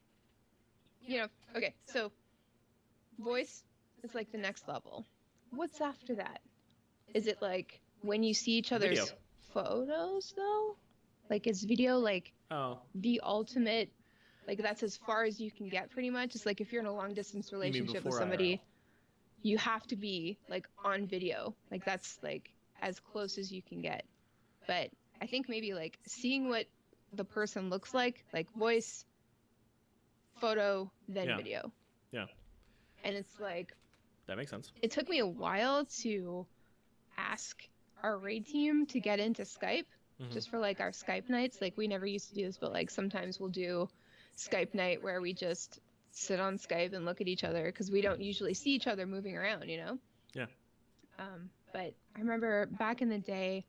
okay, so voice is, like, the next level. What's after that? Is it, like, when you see each other's photos, though? Like, is video, like, the ultimate, like, that's as far as you can get, pretty much? It's like, if you're in a long-distance relationship with somebody, you have to be, like, on video. Like, that's, like, as close as you can get. But I think maybe, like, seeing what the person looks like voice, photo, then video. Yeah. And it's like, that makes sense. It took me a while to ask our raid team to get into Skype, just for, like, our Skype nights. Like, we never used to do this, but, like, sometimes we'll do Skype night where we just sit on Skype and look at each other, because we don't usually see each other moving around, Yeah. But I remember back in the day,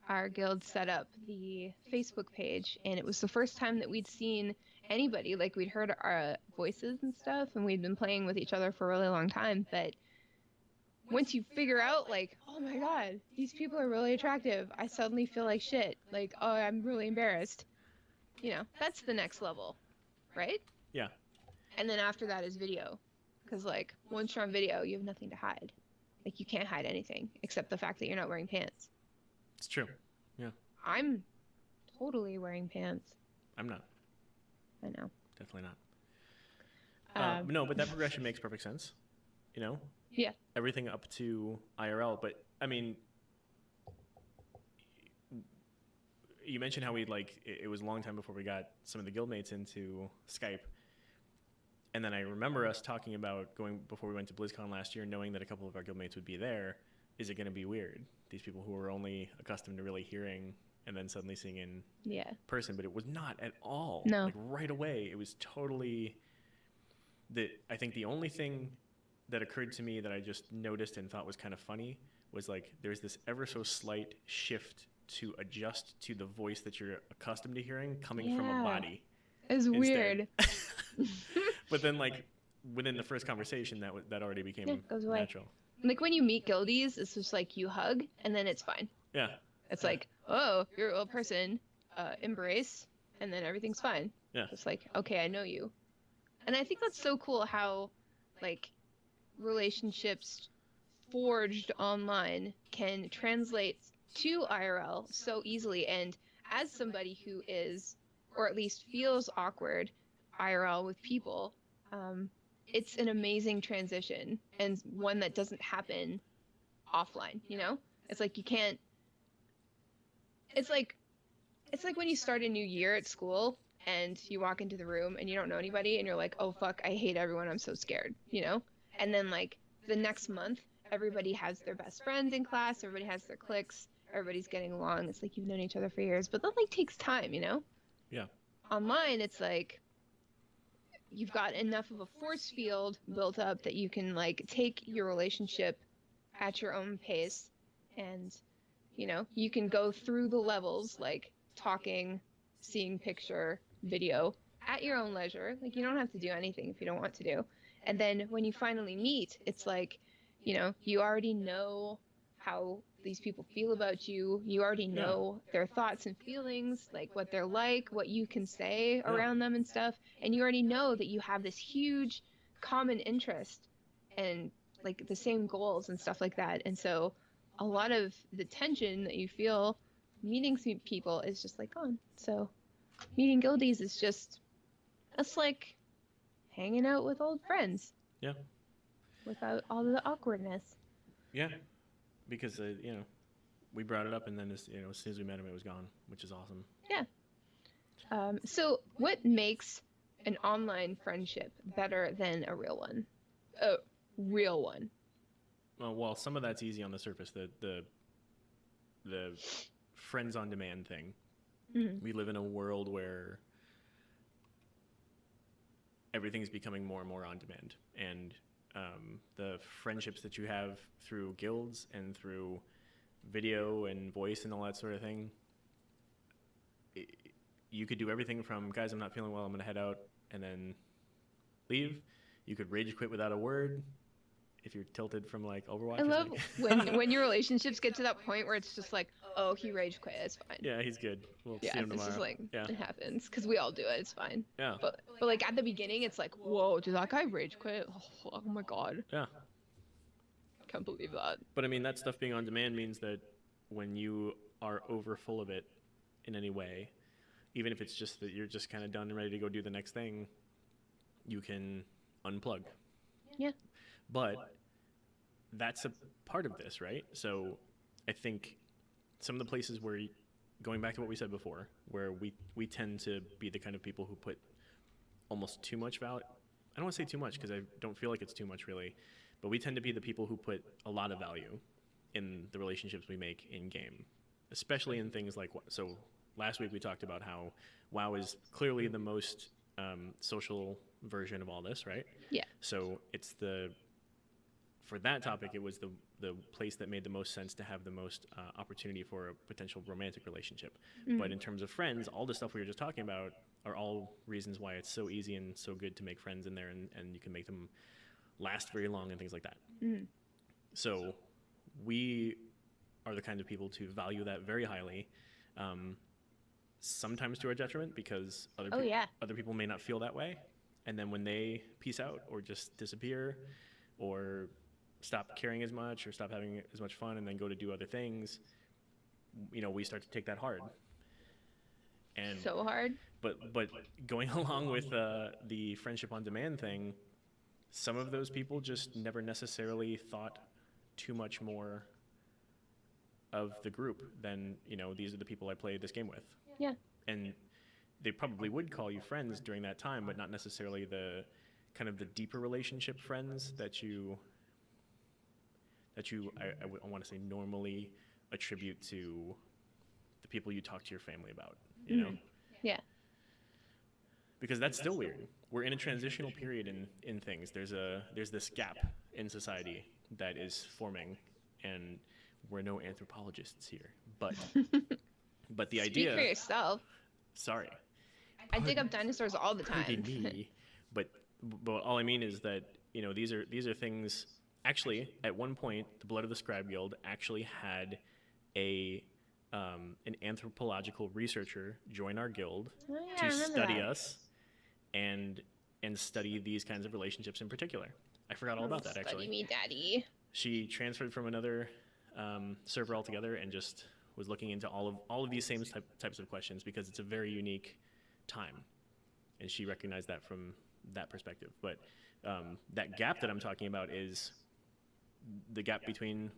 our guild set up the Facebook page, and it was the first time that we'd seen anybody. Like, we'd heard our voices and stuff, and we'd been playing with each other for a really long time, but once you figure out, like, oh my god, these people are really attractive, I suddenly feel like shit. Like, oh, I'm really embarrassed. You know, that's the next level, right? Yeah, And then after that is video. Because, like, once you're on video, you have nothing to hide. Like, you can't hide anything except the fact that you're not wearing pants. it's true. Yeah, I'm totally wearing pants. I'm not. I know. Definitely not. Um, No, but that progression makes perfect sense. You know, yeah. everything up to IRL. But I mean, you mentioned how we like it was a long time before we got some of the guildmates into Skype. And then I remember us talking about going before we went to BlizzCon last year, knowing that a couple of our guildmates would be there. Is it going to be weird? These people who were only accustomed to really hearing and then suddenly seeing in person, but it was not at all. No. Like right away, it was totally. I think the only thing that occurred to me that I just noticed and thought was kind of funny was like there's this ever so slight shift to adjust to the voice that you're accustomed to hearing coming from a body. It's weird. But then like within the first conversation that already became goes away. natural. Like when you meet guildies, it's just like you hug and then it's fine. Yeah. It's like, oh, you're a real person, embrace, and then everything's fine. Yeah. It's like, okay, I know you. And I think that's so cool how, like, relationships forged online can translate to IRL so easily. And as somebody who is, or at least feels awkward IRL with people, it's an amazing transition and one that doesn't happen offline, you know? It's like you can't, it's like when you start a new year at school and you walk into the room and you don't know anybody and you're like, oh fuck, I hate everyone, I'm so scared, you know? And then like the next month, everybody has their best friends in class, everybody has their cliques, everybody's getting along. It's like you've known each other for years, but that like takes time, you know? Yeah. Online, it's like you've got enough of a force field built up that you can like take your relationship at your own pace and, you know, you can go through the levels like talking, seeing picture, video at your own leisure. Like you don't have to do anything if you don't want to do. And then when you finally meet, it's like, you know, you already know how these people feel about you. You already know their thoughts and feelings, like what they're like, what you can say around them and stuff. And you already know that you have this huge common interest and like the same goals and stuff like that. And so a lot of the tension that you feel meeting people is just like gone. So meeting guildies is just us like hanging out with old friends. Yeah. Without all the awkwardness. Yeah. Because, you know, we brought it up and then, as soon as we met him, it was gone, which is awesome. Yeah. So what makes an online friendship better than a real one? A real one. Well, some of that's easy on the surface. The friends on demand thing. Mm-hmm. We live in a world where everything's becoming more and more on demand, and the friendships that you have through guilds and through video and voice and all that sort of thing, you could do everything from, guys, I'm not feeling well, I'm going to head out, and then leave. You could rage quit without a word if you're tilted from like Overwatch. I love when your relationships get to that point where it's just like, oh, he rage quit, it's fine. Yeah, he's good. We'll see him tomorrow. It's just like, it happens, because we all do it, it's fine. Yeah. But like at the beginning, it's like, whoa, did that guy rage quit? Oh my god. Yeah. Can't believe that. But I mean, that stuff being on demand means that when you are over full of it in any way, even if it's just that you're just kind of done and ready to go do the next thing, you can unplug. Yeah. But that's a part of this, right? So I think some of the places where, going back to what we said before, where we tend to be the kind of people who put almost too much value. I don't want to say too much because I don't feel like it's too much really, but we tend to be the people who put a lot of value in the relationships we make in game, especially in things like, so last week we talked about how WoW is clearly the most social version of all this, right? Yeah. So it's for that topic, it was the place that made the most sense to have the most opportunity for a potential romantic relationship. Mm-hmm. But in terms of friends, all the stuff we were just talking about are all reasons why it's so easy and so good to make friends in there, and you can make them last very long and things like that. Mm-hmm. So we are the kind of people to value that very highly. Um, Sometimes to our detriment because Oh yeah. other people may not feel that way, and then when they peace out or just disappear or stop caring as much or stop having as much fun and then go to do other things, we start to take that hard. And So hard. but going along with the friendship on demand thing, some of those people just never necessarily thought too much more of the group than these are the people I play this game with. Yeah. And they probably would call you friends during that time, but not necessarily the kind of the deeper relationship friends that I want to say normally attribute to the people you talk to your family about, Yeah. because that's still weird. We're in a transitional period in things. There's this gap in society that is forming, and we're no anthropologists here, but the Speak idea. for yourself. Sorry. I dig up dinosaurs all the time. Be me, but all I mean is that these are things. Actually, at one point, the Blood of the Scribe Guild actually had an anthropological researcher join our guild Oh, yeah, I to remember study that. us and study these kinds of relationships in particular. I forgot all about that actually. Study me, daddy. She transferred from another server altogether and just was looking into all of these same types of questions because it's a very unique time, and she recognized that from that perspective. But that gap that I'm talking about is the gap between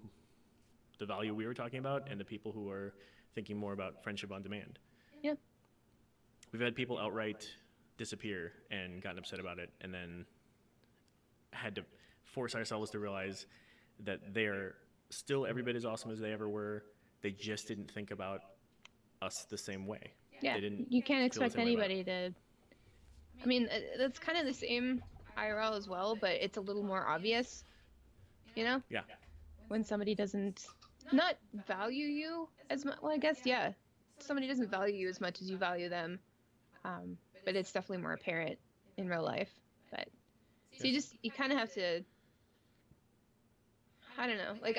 the value we were talking about and the people who are thinking more about friendship on demand. Yeah. We've had people outright disappear and gotten upset about it, and then had to force ourselves to realize that they're still every bit as awesome as they ever were. They just didn't think about us the same way. Yeah. They didn't You can't feel the expect same way about anybody to. I mean, that's kind of the same IRL as well, but it's a little more obvious. Yeah. When somebody doesn't not value you as much. Well, I guess yeah. Somebody doesn't value you as much as you value them, but it's definitely more apparent in real life. But so you kind of have to. I don't know. Like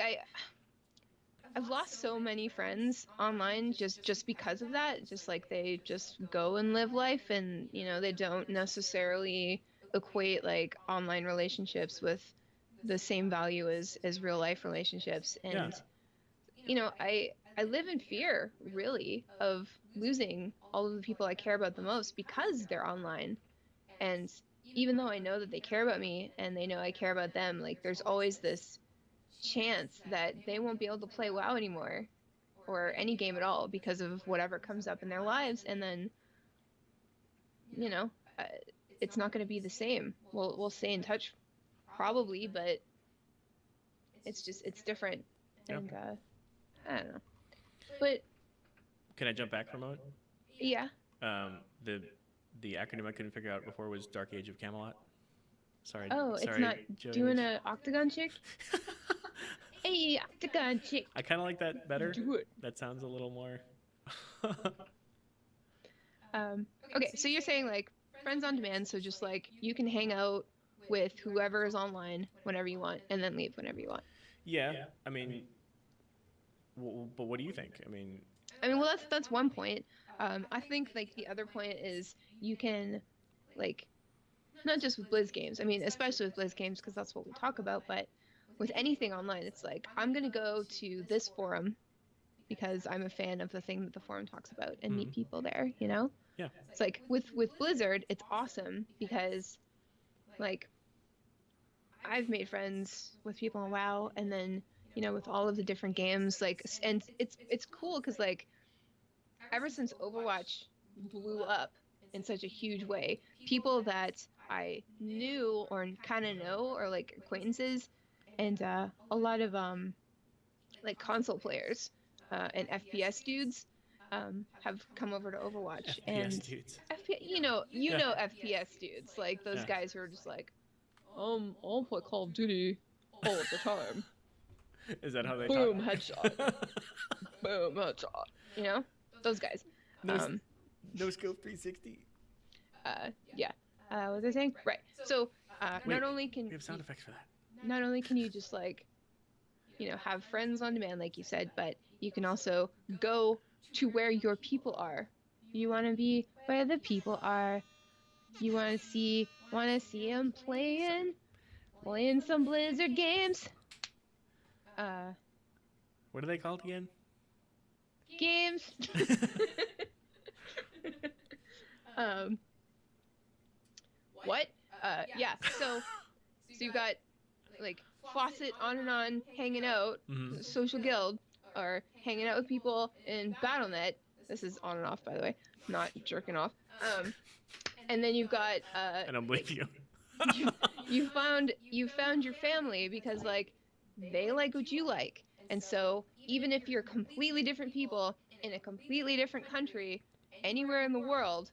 I've lost so many friends online just because of that. Just like they just go and live life, and they don't necessarily equate like online relationships with the same value as real life relationships. And I live in fear really of losing all of the people I care about the most because they're online. And even though I know that they care about me and they know I care about them, like there's always this chance that they won't be able to play WoW anymore or any game at all because of whatever comes up in their lives, and then it's not going to be the same. We'll stay in touch probably, but it's different. Yep. And I don't know, but Can I jump back for a moment? yeah. The acronym I couldn't figure out before was Dark Age of Camelot. Sorry. It's sorry, not Joey. doing a octagon chick. Hey, octagon chick. I kind of like that better. Do it. That sounds a little more. Okay, so you're saying like friends on demand, so just like you can hang out with whoever is online whenever you want and then leave whenever you want. Yeah, I mean, but what do you think? I mean, well, that's one point. I think like the other point is you can like not just with Blizz games. I mean, especially with Blizz games because that's what we talk about, but with anything online, it's like I'm going to go to this forum because I'm a fan of the thing that the forum talks about and meet people there, Yeah. It's like with Blizzard, it's awesome because like I've made friends with people on WoW, and then with all of the different games, like, and it's cool because like ever since Overwatch blew up in such a huge way, people that I knew or kind of know or like acquaintances, and a lot of like console players and FPS dudes have come over to Overwatch. FPS And dudes. FPS dudes, like those guys who are just like, I'll play Call of Duty all of the time. Is that how they Boom, talk? headshot. Boom, headshot. Those guys. No scope 360. Yeah. What was I saying? Right. So, Wait, not only can we have sound effects for that. not only can you just like have friends on demand, like you said, but you can also go to where your people are. You want to be where the people are. You want to see them playing some Blizzard games. What are they called again? Games. What? Yeah. So you got like Faucet on and on hanging out, Mhm. social guild, or hanging out with people in BattleNet. This is on and off, by the way, not jerking off. And then you've got I don't believe you. you found your family because like they like what you like, and so even if you're completely different people in a completely different country, anywhere in the world,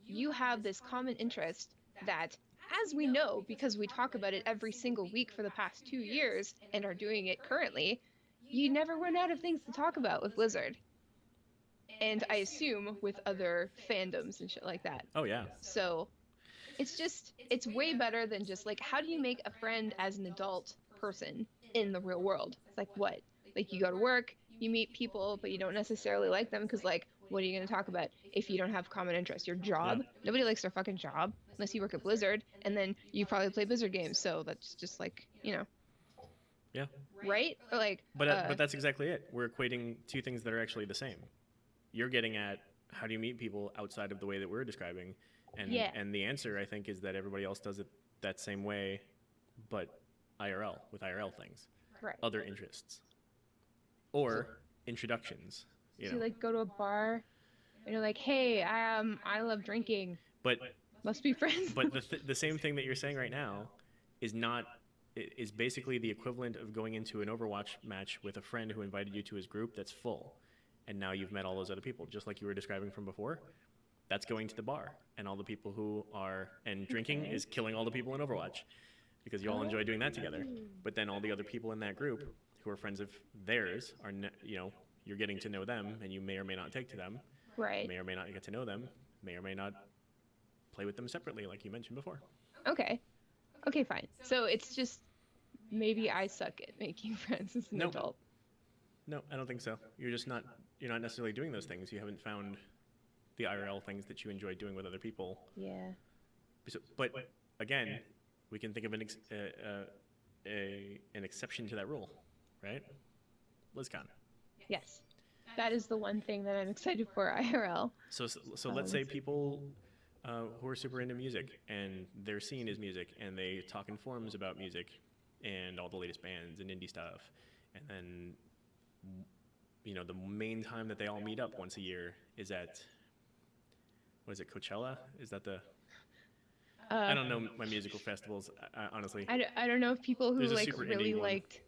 you have this common interest that, as we know because we talk about it every single week for the past 2 years and are doing it currently, you never run out of things to talk about with Blizzard. And I assume with other fandoms and shit like that. Oh yeah. So it's way better than just like, how do you make a friend as an adult person in the real world? It's like, what? Like, you go to work, you meet people, but you don't necessarily like them because, like, what are you going to talk about if you don't have common interests? Your job? Yeah. Nobody likes their fucking job unless you work at Blizzard, and then you probably play Blizzard games, so that's just like, Yeah. right? Or like, But that's exactly it. We're equating two things that are actually the same. You're getting at how do you meet people outside of the way that we're describing, and Yeah. and the answer I think is that everybody else does it that same way, but IRL with IRL things, right. other interests, or introductions. So you like go to a bar and you're like, hey, I love drinking. But Must be friends. but the same thing that you're saying right now is not is basically the equivalent of going into an Overwatch match with a friend who invited you to his group that's full, and now you've met all those other people, just like you were describing from before. That's going to the bar, and all the people who are and drinking Okay. is killing all the people in Overwatch, because you all enjoy doing that together. But then all the other people in that group who are friends of theirs are you're getting to know them, and you may or may not take to them, Right. may or may not get to know them, may or may not play with them separately, like you mentioned before. Okay. Okay, fine. So it's just maybe I suck at making friends as an Nope. adult. No, I don't think so. You're not necessarily doing those things. You haven't found the IRL things that you enjoy doing with other people. Yeah. But again, we can think of an exception to that rule, right? BlizzCon. Yes. That is the one thing that I'm excited for IRL. So let's say people who are super into music and their scene is music, and they talk in forums about music and all the latest bands and indie stuff, and then the main time that they all meet up once a year is at, what is it, Coachella? Is that the I don't know my musical festivals, honestly. I don't know if people who There's a like super really indie one. liked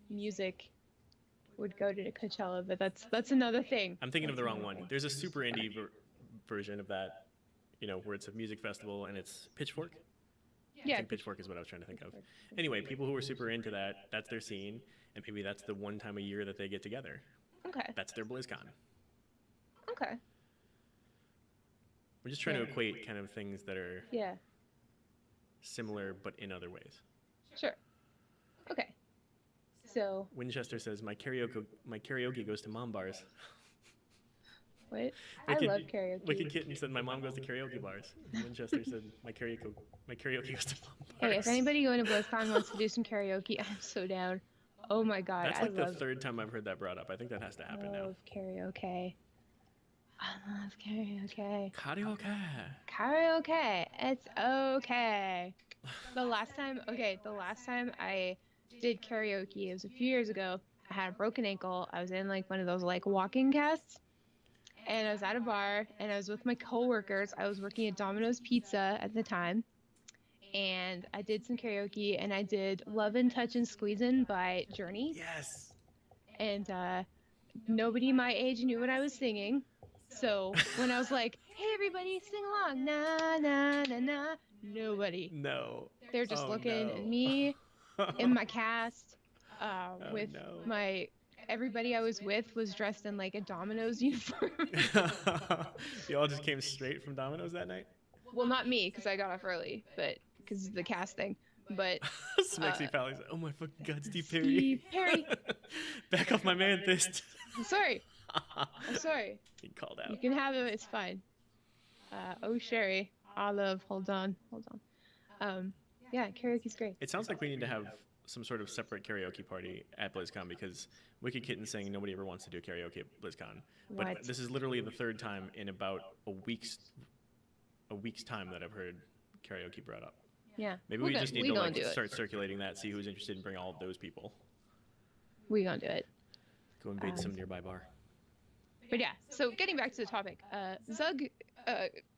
music would go to Coachella, but that's another thing. I'm thinking of the wrong one. There's a super indie version of that, where it's a music festival and it's Pitchfork. I Yeah. think Pitchfork is what I was trying to think of. Anyway, people who are super into that, that's their scene, and maybe that's the one time a year that they get together. Okay. That's their BlizzCon. Okay. We're just trying to equate kind of things that are Yeah. similar but in other ways. Sure. Okay. So Winchester says my karaoke goes to mom bars. what? I Wicked- love karaoke. Wicked Kitten said my mom goes to karaoke bars. Winchester said my karaoke goes to mom bars. Hey, if anybody going to BlizzCon wants to do some karaoke, I'm so down. Oh my god, That's I like the love third time I've heard that brought up. I think that has to happen now. karaoke. I love karaoke. Karaoke. Karaoke. It's okay. The last time I did karaoke, it was a few years ago. I had a broken ankle. I was in like one of those like walking casts. And I was at a bar and I was with my coworkers. I was working at Domino's Pizza at the time. And I did some karaoke and I did Lovin', Touchin', Squeezin' by Journey. Yes. And nobody my age knew what I was singing. So when I was like, hey everybody, sing along, na na na na, nobody. No. They're just Oh, looking no. at me in my cast with no. everybody I was with was dressed in like a Domino's uniform. You all just came straight from Domino's that night? Well, not me because I got off early, but because of the cast thing. but Smexy Pally's like, oh my fucking god, Steve Perry. Steve Perry. Back off my man fist. I'm sorry. I'm sorry. He called out. You can have him. It's fine. Oh, Sherry. Olive. Hold on. Yeah, karaoke's great. It sounds like we need to have some sort of separate karaoke party at BlizzCon because Wicked Kitten's saying nobody ever wants to do karaoke at BlizzCon. But What? this is literally the third time in about a week's time that I've heard karaoke brought up. Yeah. Maybe we just need to gonna do start circulating that, see who's interested in bringing all of those people. We gonna do it. Go invade some nearby bar. But yeah, so getting back to the topic, Zug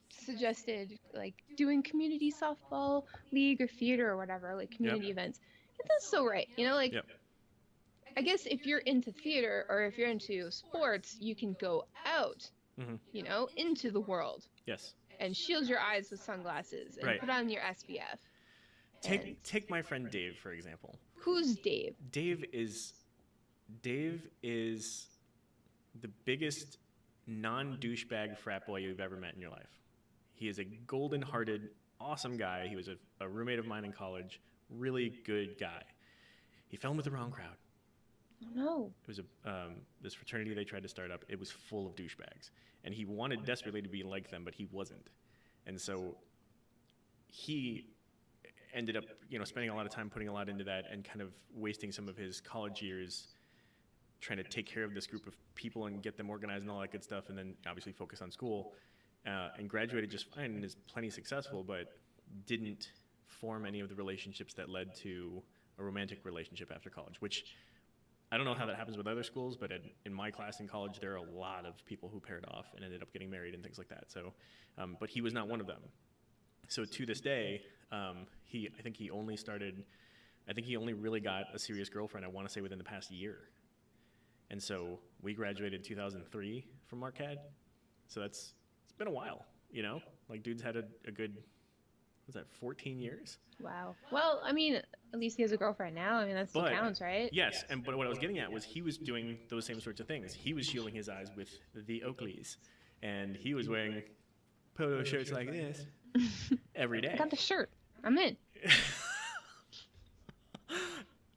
suggested like doing community softball league or theater or whatever, like community events. And that's so right. You know, like Yep. I guess if you're into theater or if you're into sports, you can go out, you know, into the world. Yes. And shield your eyes with sunglasses and put on your SPF. Take my friend Dave, for example. Who's Dave? Dave is the biggest non-douchebag frat boy you've ever met in your life. He is a golden-hearted, awesome guy. He was a roommate of mine in college. Really good guy. He fell in with the wrong crowd. Oh, no. It was this fraternity they tried to start up. It was full of douchebags. And he wanted desperately to be like them, but he wasn't. And so he ended up, spending a lot of time putting a lot into that and kind of wasting some of his college years trying to take care of this group of people and get them organized and all that good stuff, and then obviously focus on school, and graduated just fine and is plenty successful, but didn't form any of the relationships that led to a romantic relationship after college, which I don't know how that happens with other schools, but in my class in college, there are a lot of people who paired off and ended up getting married and things like that. So, but he was not one of them. So to this day, I think he only really got a serious girlfriend, I want to say, within the past year. And so we graduated 2003 from Marquette. So it's been a while, like dude's had a good, was that 14 years? Wow. Well, I mean, at least he has a girlfriend now. I mean, that still counts, right? Yes, but what I was getting at was he was doing those same sorts of things. He was shielding his eyes with the Oakleys, and he was wearing polo shirts like this every day. I got the shirt. I'm in.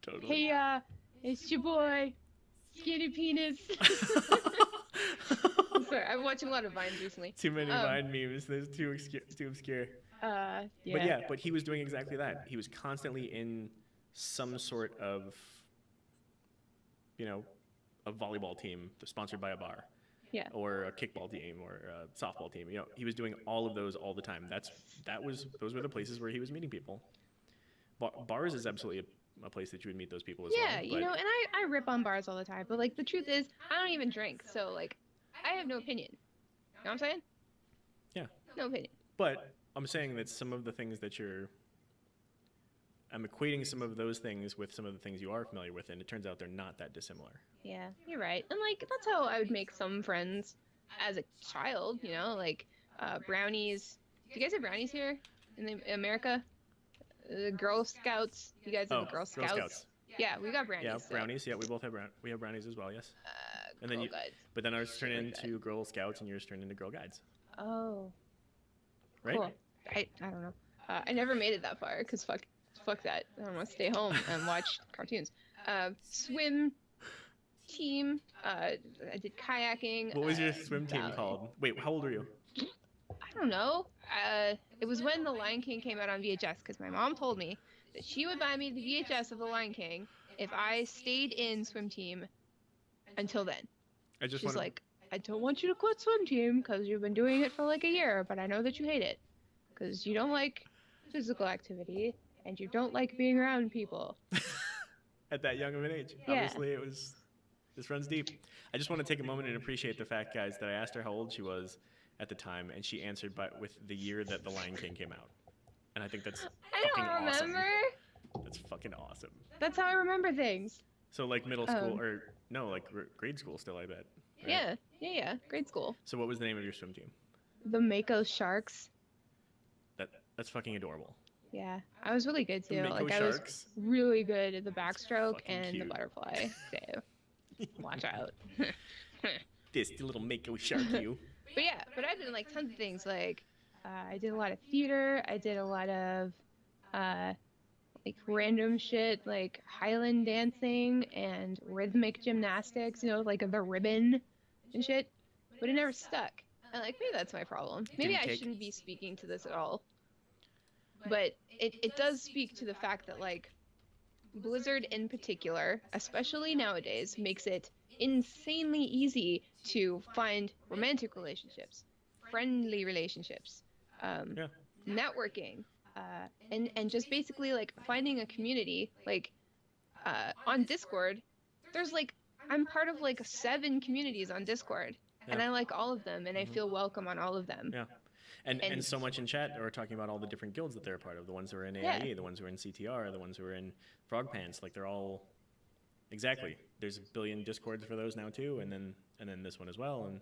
Totally. Hey, it's your boy, Skinny Penis. Sorry, I'm watching a lot of Vines recently. Too many Vine memes. There's too obscure. Yeah. But he was doing exactly that. He was constantly in some sort of, a volleyball team sponsored by a bar. Yeah. Or a kickball team or a softball team. He was doing all of those all the time. Those were the places where he was meeting people. Bars is absolutely a place that you would meet those people as well. Yeah, and I rip on bars all the time, but like the truth is, I don't even drink, so like I have no opinion. You know what I'm saying? Yeah. No opinion. But I'm saying that some of the things that I'm equating some of those things with some of the things you are familiar with, and it turns out they're not that dissimilar. Yeah, you're right. And like that's how I would make some friends as a child, like brownies. Do you guys have brownies here in America? Girl Scouts. You guys have Girl Scouts? Girl Scouts. Yeah, we got brownies. Yeah, brownies. Yeah, we both have we have brownies as well. Yes. And then Guides. But then ours turn into Girl Scouts, and yours turn into Girl Guides. Oh. Right. Cool. I don't know. I never made it that far because fuck that. I don't want to stay home and watch cartoons. Swim team. I did kayaking. What was your swim team called? Wait, how old were you? I don't know. It was when The Lion King came out on VHS because my mom told me that she would buy me the VHS of The Lion King if I stayed in swim team until then. She's like, I don't want you to quit swim team because you've been doing it for like a year, but I know that you hate it because you don't like physical activity and you don't like being around people. At that young of an age. Yeah. Obviously, this runs deep. I just want to take a moment and appreciate the fact, guys, that I asked her how old she was at the time, and she answered with the year that The Lion King came out. And I think that's fucking remember. awesome. That's fucking awesome. That's how I remember things. So like middle school, or no, like grade school still, I bet. Right? Yeah. Grade school. So what was the name of your swim team? The Mako Sharks. That's fucking adorable. Yeah, I was really good too. The Mako like I Sharks? was really good at the backstroke Fucking and cute. the butterfly. So watch out. The little Mako shark you. But I did like tons of things. Like I did a lot of theater. I did a lot of like random shit like Highland dancing and rhythmic gymnastics, like the ribbon and shit, but it never stuck. And like maybe that's my problem. Maybe Didn't I take. shouldn't be speaking to this at all. But it does speak to the fact that like Blizzard in particular, especially nowadays, makes it insanely easy to find romantic relationships, friendly relationships, Yeah. networking, and just basically like finding a community. Like on Discord, there's like I'm part of like 7 communities on Discord, and Yeah. I like all of them, and I feel welcome on all of them. Yeah. And And so much in chat are talking about all the different guilds that they're a part of. The ones who are in yeah, AIE, the ones who are in CTR, the ones who are in Frog Pants. Like they're all exactly. There's a billion discords for those now too, and then this one as well, and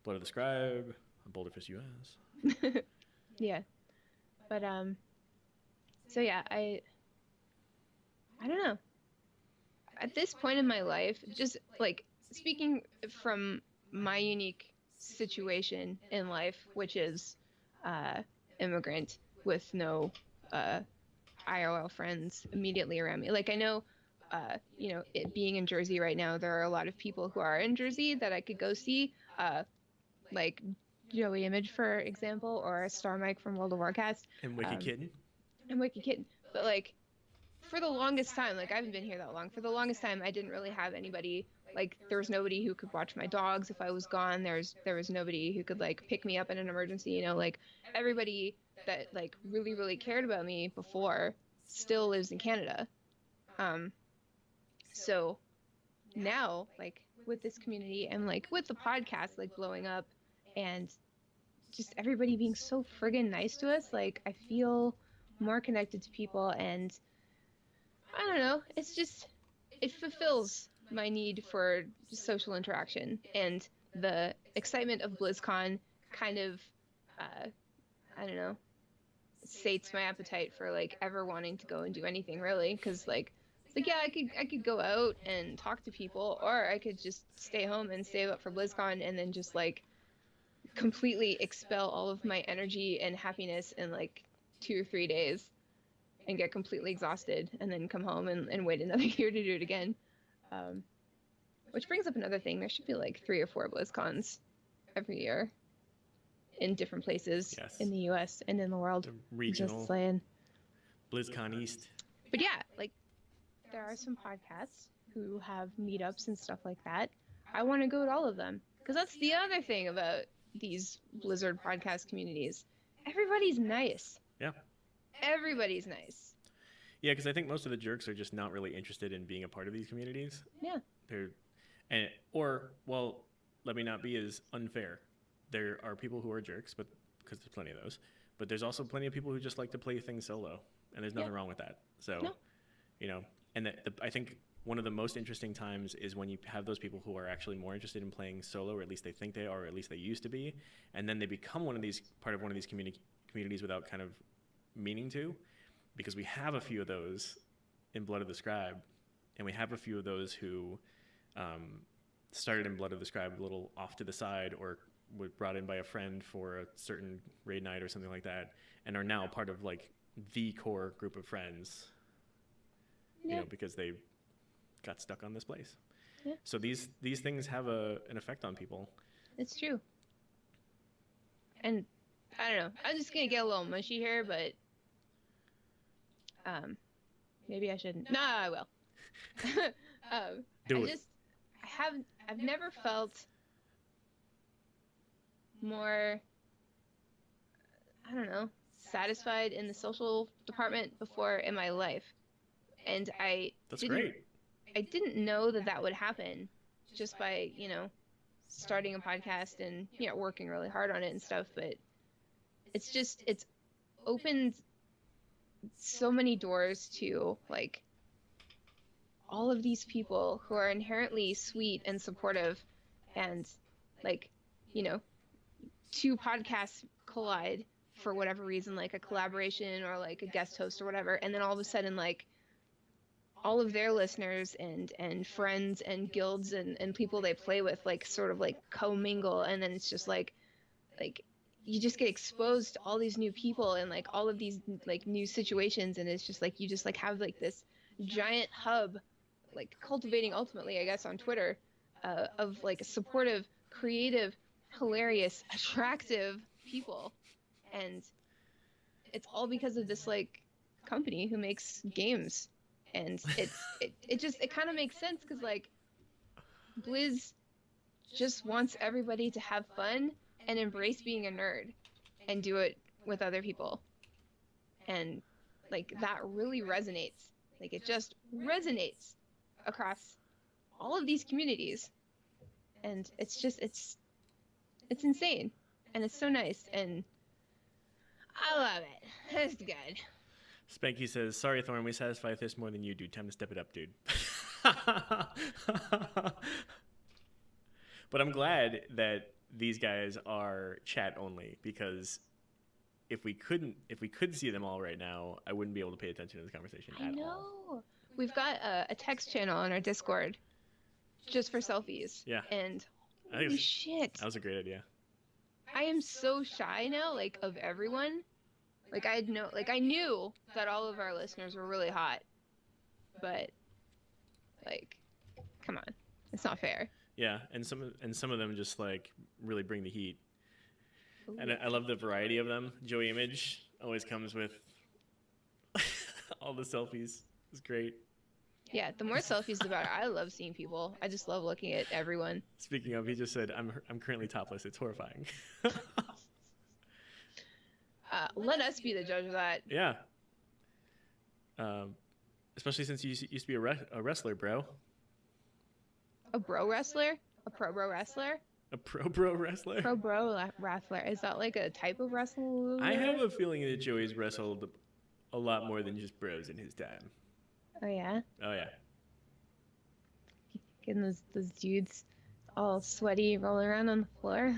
Blood of the Scribe, Boulderfist US. yeah. But so yeah, I don't know. At this point in my life, just like speaking from my unique situation in life, which is immigrant with no IRL friends immediately around me. Like I know, it being in Jersey right now, there are a lot of people who are in Jersey that I could go see, like Joey Image, for example, or Star Mike from World of Warcast. And Wiki Kitten. And Wiki Kitten. But like, for the longest time, like I haven't been here that long. For the longest time, I didn't really have anybody. Like there was nobody who could watch my dogs if I was gone. There was nobody who could like pick me up in an emergency. Like everybody that like really really cared about me before still lives in Canada. So now like with this community and like with the podcast like blowing up and just everybody being so friggin' nice to us, like I feel more connected to people, and I don't know, it's just it fulfills my need for social interaction, and the excitement of BlizzCon kind of I don't know, sates my appetite for like ever wanting to go and do anything really, because like it's like yeah, I could go out and talk to people, or I could just stay home and save up for BlizzCon and then just like completely expel all of my energy and happiness in like 2 or 3 days and get completely exhausted and then come home and wait another year to do it again. Which brings up another thing. There should be like 3 or 4 BlizzCons every year in different places in the US and in the world. The regional. Just saying. BlizzCon East. But yeah, like there are some podcasts who have meetups and stuff like that. I want to go to all of them, because that's the other thing about these Blizzard podcast communities. Everybody's nice. Yeah. Everybody's nice. Yeah, because I think most of the jerks are just not really interested in being a part of these communities. Yeah. Let me not be as unfair. There are people who are jerks, but because there's plenty of those. But there's also plenty of people who just like to play things solo, and there's nothing wrong with that. So, and I think one of the most interesting times is when you have those people who are actually more interested in playing solo, or at least they think they are, or at least they used to be, and then they become part of one of these communities without kind of meaning to, because we have a few of those in Blood of the Scribe, and we have a few of those who started in Blood of the Scribe a little off to the side, or were brought in by a friend for a certain raid night or something like that, and are now part of like the core group of friends, because they got stuck on this place. Yeah. So these things have an effect on people. It's true. And I don't know, I'm just gonna get a little mushy here, but maybe I shouldn't. No, I will. I've never felt more, I don't know, satisfied in the social department before in my life. And That's great. I didn't know that would happen just by, starting a podcast and, working really hard on it and stuff. But it's opened so many doors to, like, all of these people who are inherently sweet and supportive, and, like, 2 podcasts collide for whatever reason, like a collaboration or like a guest host or whatever. And then all of a sudden, like, all of their listeners and friends and guilds and people they play with, like, sort of like commingle, and then it's just like you just get exposed to all these new people and like all of these like new situations, and it's just like you just like have like this giant hub, like cultivating ultimately, I guess, on Twitter, of like supportive, creative, hilarious, attractive people, and it's all because of this like company who makes games, and it kind of makes sense because like Blizz just wants everybody to have fun and embrace being a nerd and do it with other people. And like that really resonates. Like it just resonates across all of these communities. And it's just it's insane. And it's so nice, and I love it. It's good. Spanky says, "Sorry, Thorn, we satisfy with this more than you do. Time to step it up, dude." But I'm glad that these guys are chat only, because if we could see them all right now, I wouldn't be able to pay attention to this conversation I at know. all. We've got a text channel on our Discord just for selfies. Yeah. And I think holy shit. that was a great idea. I am so shy now, like, of everyone. Like, I knew that all of our listeners were really hot. But, like, come on. It's not fair. Yeah, and some of them just like really bring the heat. Ooh. And I love the variety of them. Joey Image always comes with all the selfies. It's great. Yeah, the more selfies the better. I love seeing people. I just love looking at everyone. Speaking of, he just said, I'm currently topless. It's horrifying." Let us be the judge of that. Yeah. Especially since you used to be a wrestler, bro. A bro wrestler? A pro bro wrestler? A pro wrestler? Pro bro wrestler. Is that like a type of wrestler? I have a feeling that Joey's wrestled a lot more than just bros in his time. Oh, yeah? Oh, yeah. Getting those dudes all sweaty rolling around on the floor.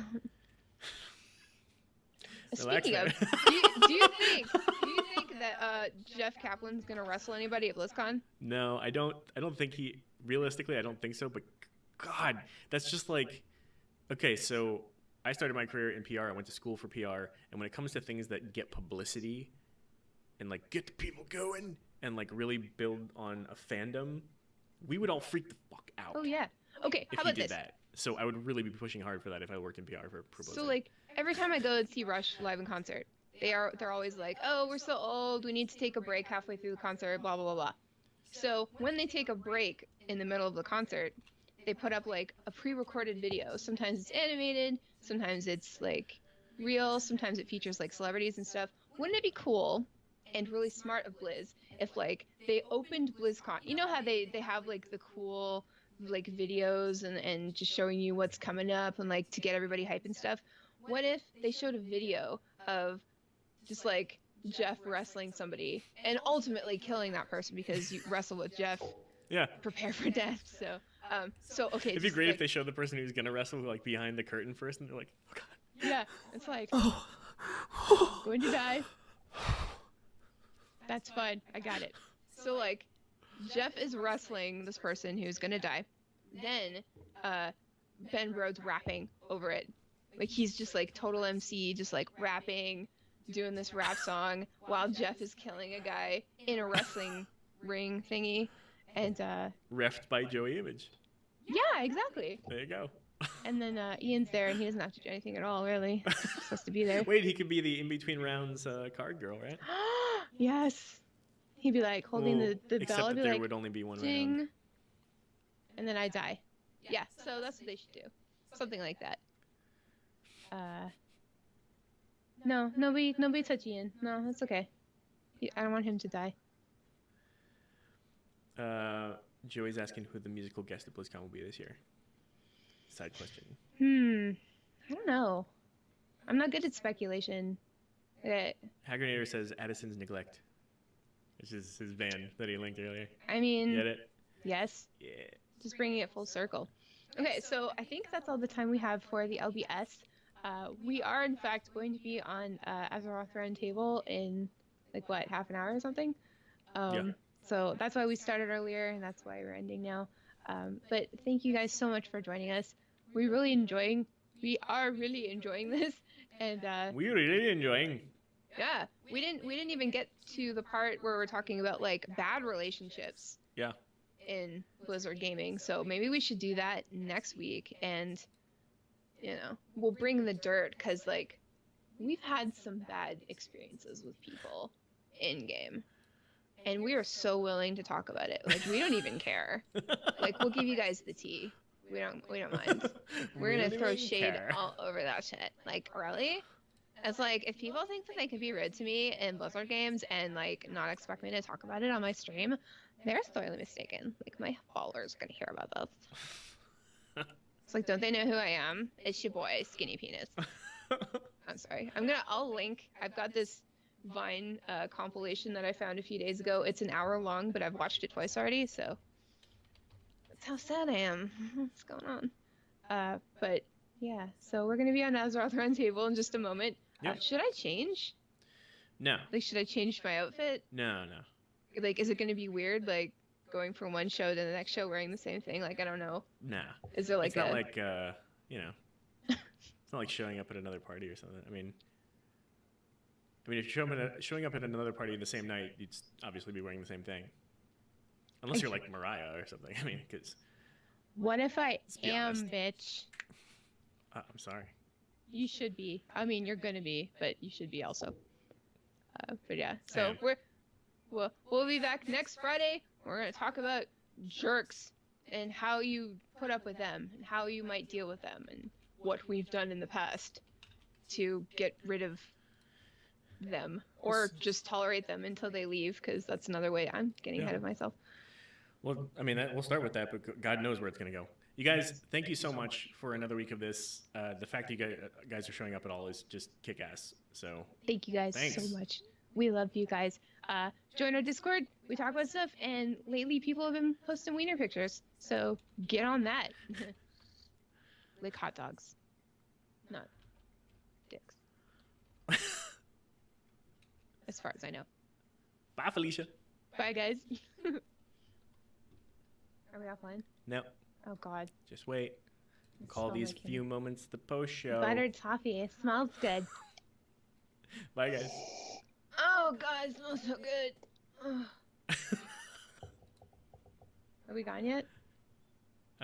Speaking of, do you think that Jeff Kaplan's gonna wrestle anybody at BlizzCon? No, I don't think he, realistically, I don't think so, but God, that's just like, okay, so I started my career in PR. I went to school for PR, and when it comes to things that get publicity and like get the people going and like really build on a fandom, we would all freak the fuck out. Oh yeah. Okay, if how he about did this? that. So I would really be pushing hard for that if I worked in PR for Blizzard. So like every time I go and see Rush live in concert, they're always like, "Oh, we're so old. We need to take a break halfway through the concert." Blah blah blah blah. So when they take a break in the middle of the concert, they put up like a pre-recorded video. Sometimes it's animated, sometimes it's like real, sometimes it features like celebrities and stuff. Wouldn't it be cool and really smart of Blizz if like they opened BlizzCon? You know how they have like the cool like videos and just showing you what's coming up and like to get everybody hype and stuff. What if they showed a video of just like Jeff wrestling somebody and ultimately killing that person because you wrestle with Jeff? Yeah. Prepare for death. So okay. It'd be great if they showed the person who's gonna wrestle like behind the curtain first, and they're like, "Oh God." Yeah, it's like going to die. That's fine. I got it. So like, Jeff is wrestling this person who's gonna die. Then Ben Rhodes rapping over it. Like he's just like total MC, just like rapping, doing this rap song while Jeff is killing a guy in a wrestling ring thingy. And Refed by Joey Image. Yeah, exactly. There you go. And then Ian's there, and he doesn't have to do anything at all, really. He's just supposed to be there. Wait, he could be the in-between rounds card girl, right? Yes. He'd be like holding the bell. Except that be there like, would only be one ding, round. and then I die. Yeah, so that's what they should do. Something like that. No, nobody touch Ian. No, that's okay. I don't want him to die. Joey's asking who the musical guest at BlizzCon will be this year. Side question. I don't know. I'm not good at speculation. Hagernator says Addison's Neglect, which is his band that he linked earlier. I mean, get it? Yes. Yeah. Just bringing it full circle. Okay, so I think that's all the time we have for the LBS. We are in fact going to be on Azeroth Roundtable in like what, half an hour or something. Yeah. So that's why we started earlier, and that's why we're ending now. But thank you guys so much for joining us. We are really enjoying this, And We're really enjoying. yeah, we didn't even get to the part where we're talking about like bad relationships Yeah. in Blizzard gaming. So maybe we should do that next week, and we'll bring the dirt, because like we've had some bad experiences with people in game, and we are so willing to talk about it. Like, we don't even care. Like, we'll give you guys the tea. We don't mind. We're gonna throw shade all over that shit. Like, really? It's like, if people think that they could be rude to me in Blizzard games and like not expect me to talk about it on my stream, they're sorely mistaken. Like, my followers are gonna hear about this. It's like, don't they know who I am? It's your boy, Skinny Penis. I'm sorry. I'll link. I've got this Vine compilation that I found a few days ago. It's an hour long, but I've watched it twice already, so that's how sad I am. What's going on? But yeah, so we're gonna be on Azeroth Roundtable in just a moment. Yep. Should I change? No. Like, should I change my outfit? No. Like, is it gonna be weird, like going from one show to the next show wearing the same thing? Like, I don't know. Nah. Is there like it's not like it's not like showing up at another party or something. I mean, if you're showing up at another party the same night, you'd obviously be wearing the same thing. Unless you're like Mariah or something. I mean, because... What if I am, honest. bitch? I'm sorry. You should be. I mean, you're gonna be, but you should be also. But yeah, so we'll be back next Friday. We're gonna talk about jerks and how you put up with them and how you might deal with them and what we've done in the past to get rid of them, or just tolerate them until they leave, because that's another way. I'm getting ahead of myself. Well, I mean, we'll start with that, but God knows where it's going to go. You guys, thank you so much for another week of this. The fact that you guys are showing up at all is just kick-ass. So thank you guys so much. We love you guys. Join our Discord. We talk about stuff, and lately people have been posting wiener pictures. So get on that. Like hot dogs, not dicks. As far as I know. Bye, Felicia. Bye, guys. Are we offline? No. Oh, God. Just wait. Call these few moments the post show. Buttered toffee. It smells good. Bye, guys. Oh, God. It smells so good. Are we gone yet?